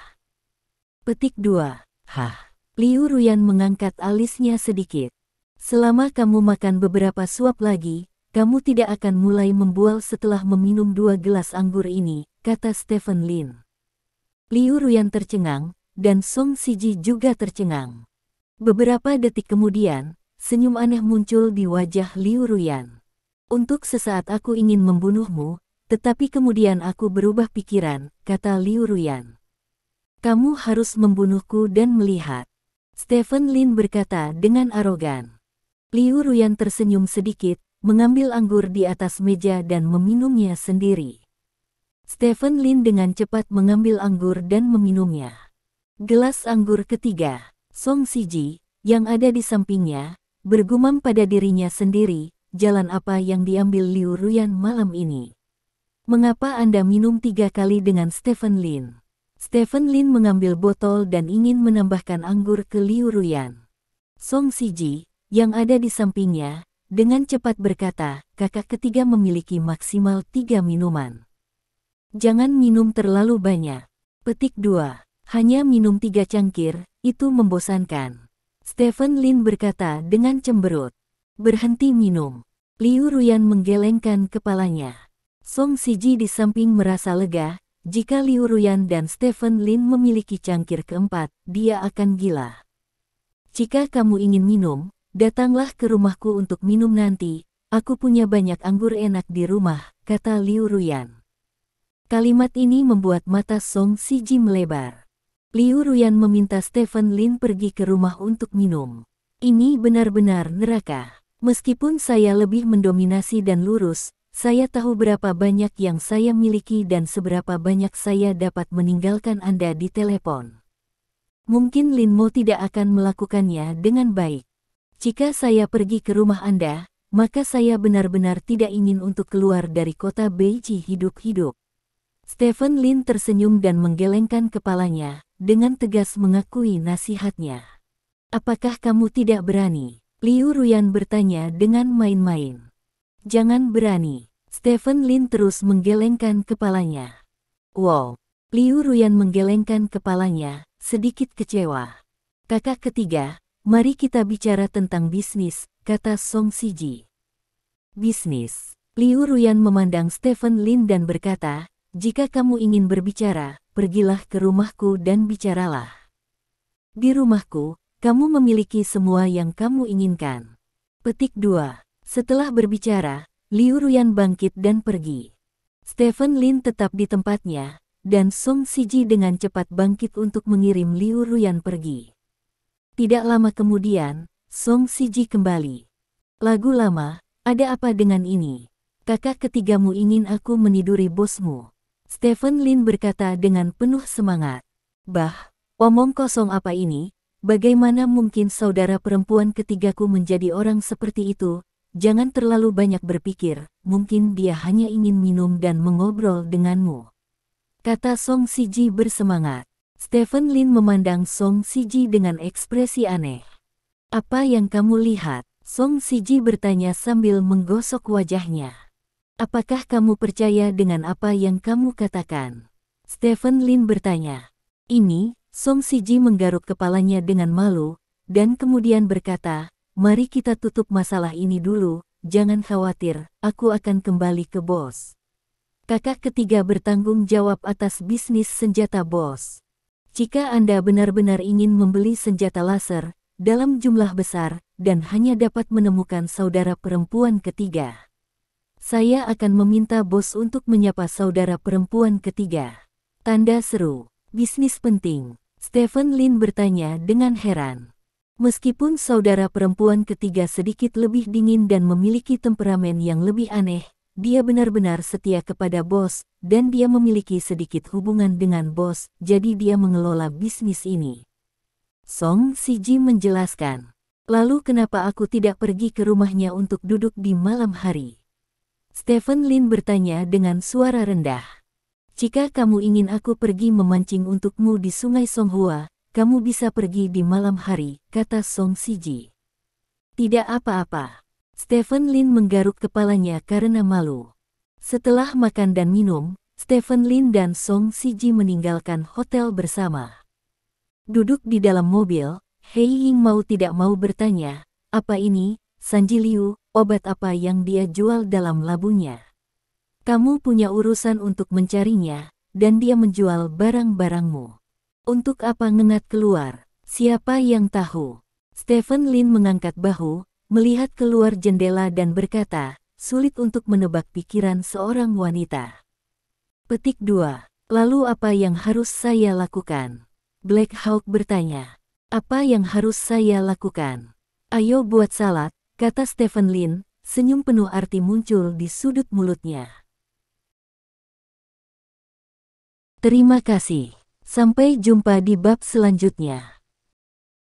Petik 2. Hah. Liu Ruyan mengangkat alisnya sedikit. Selama kamu makan beberapa suap lagi, kamu tidak akan mulai membual setelah meminum 2 gelas anggur ini, kata Stephen Lin. Liu Ruyan tercengang, dan Song Siji juga tercengang. Beberapa detik kemudian, senyum aneh muncul di wajah Liu Ruyan. Untuk sesaat aku ingin membunuhmu, tetapi kemudian aku berubah pikiran, kata Liu Ruyan. Kamu harus membunuhku dan melihat. Stephen Lin berkata dengan arogan. Liu Ruyan tersenyum sedikit, mengambil anggur di atas meja dan meminumnya sendiri. Stephen Lin dengan cepat mengambil anggur dan meminumnya. Gelas anggur ketiga, Song Siji, yang ada di sampingnya, bergumam pada dirinya sendiri, jalan apa yang diambil Liu Ruyan malam ini? Mengapa Anda minum 3 kali dengan Stephen Lin? Stephen Lin mengambil botol dan ingin menambahkan anggur ke Liu Ruyan. Song Siji, yang ada di sampingnya, dengan cepat berkata, kakak ketiga memiliki maksimal 3 minuman. Jangan minum terlalu banyak. Petik 2. Hanya minum 3 cangkir, itu membosankan. Stephen Lin berkata dengan cemberut. Berhenti minum. Liu Ruyan menggelengkan kepalanya. Song Siji di samping merasa lega, jika Liu Ruyan dan Stephen Lin memiliki cangkir keempat, dia akan gila. Jika kamu ingin minum, datanglah ke rumahku untuk minum nanti, aku punya banyak anggur enak di rumah, kata Liu Ruyan. Kalimat ini membuat mata Song Siji melebar. Liu Ruyan meminta Stephen Lin pergi ke rumah untuk minum. Ini benar-benar neraka. Meskipun saya lebih mendominasi dan lurus, saya tahu berapa banyak yang saya miliki dan seberapa banyak saya dapat meninggalkan Anda di telepon. Mungkin Lin Mo tidak akan melakukannya dengan baik. Jika saya pergi ke rumah Anda, maka saya benar-benar tidak ingin untuk keluar dari kota Beiji hidup-hidup. Stephen Lin tersenyum dan menggelengkan kepalanya, dengan tegas mengakui nasihatnya. Apakah kamu tidak berani? Liu Ruyan bertanya dengan main-main. Jangan berani. Stephen Lin terus menggelengkan kepalanya. Wow. Liu Ruyan menggelengkan kepalanya, sedikit kecewa. Kakak ketiga, mari kita bicara tentang bisnis, kata Song Siji. Bisnis. Liu Ruyan memandang Stephen Lin dan berkata, jika kamu ingin berbicara, pergilah ke rumahku dan bicaralah. Di rumahku, kamu memiliki semua yang kamu inginkan. Petik 2. Setelah berbicara, Liu Ruyan bangkit dan pergi. Stephen Lin tetap di tempatnya, dan Song Siji dengan cepat bangkit untuk mengirim Liu Ruyan pergi. Tidak lama kemudian, Song Siji kembali. Lagu lama, ada apa dengan ini? Kakak ketigamu ingin aku meniduri bosmu. Stephen Lin berkata dengan penuh semangat. Bah, omong kosong apa ini? Bagaimana mungkin saudara perempuan ketigaku menjadi orang seperti itu? Jangan terlalu banyak berpikir, mungkin dia hanya ingin minum dan mengobrol denganmu, kata Song Siji bersemangat. Stephen Lin memandang Song Siji dengan ekspresi aneh. Apa yang kamu lihat? Song Siji bertanya sambil menggosok wajahnya. Apakah kamu percaya dengan apa yang kamu katakan? Stephen Lin bertanya. Ini, Song Siji menggaruk kepalanya dengan malu, dan kemudian berkata, mari kita tutup masalah ini dulu, jangan khawatir, aku akan kembali ke bos. Kakak ketiga bertanggung jawab atas bisnis senjata bos. Jika Anda benar-benar ingin membeli senjata laser dalam jumlah besar dan hanya dapat menemukan saudara perempuan ketiga, saya akan meminta bos untuk menyapa saudara perempuan ketiga. Tanda seru. Bisnis penting. Stephen Lin bertanya dengan heran. Meskipun saudara perempuan ketiga sedikit lebih dingin dan memiliki temperamen yang lebih aneh, dia benar-benar setia kepada bos, dan dia memiliki sedikit hubungan dengan bos, jadi dia mengelola bisnis ini. Song Si-ji menjelaskan. Lalu kenapa aku tidak pergi ke rumahnya untuk duduk di malam hari? Stephen Lin bertanya dengan suara rendah. Jika kamu ingin aku pergi memancing untukmu di sungai Songhua, kamu bisa pergi di malam hari, kata Song Si-ji. Tidak apa-apa. Stephen Lin menggaruk kepalanya karena malu. Setelah makan dan minum, Stephen Lin dan Song Si-ji meninggalkan hotel bersama. Duduk di dalam mobil, Hei Ying mau tidak mau bertanya, apa ini, Sanji Liu, obat apa yang dia jual dalam labunya? Kamu punya urusan untuk mencarinya, dan dia menjual barang-barangmu. Untuk apa ngenat keluar? Siapa yang tahu? Stephen Lin mengangkat bahu, melihat keluar jendela dan berkata, sulit untuk menebak pikiran seorang wanita. Petik 2. Lalu apa yang harus saya lakukan? Black Hawk bertanya. Apa yang harus saya lakukan? Ayo buat salad, kata Stephen Lin, senyum penuh arti muncul di sudut mulutnya. Terima kasih. Sampai jumpa di bab selanjutnya.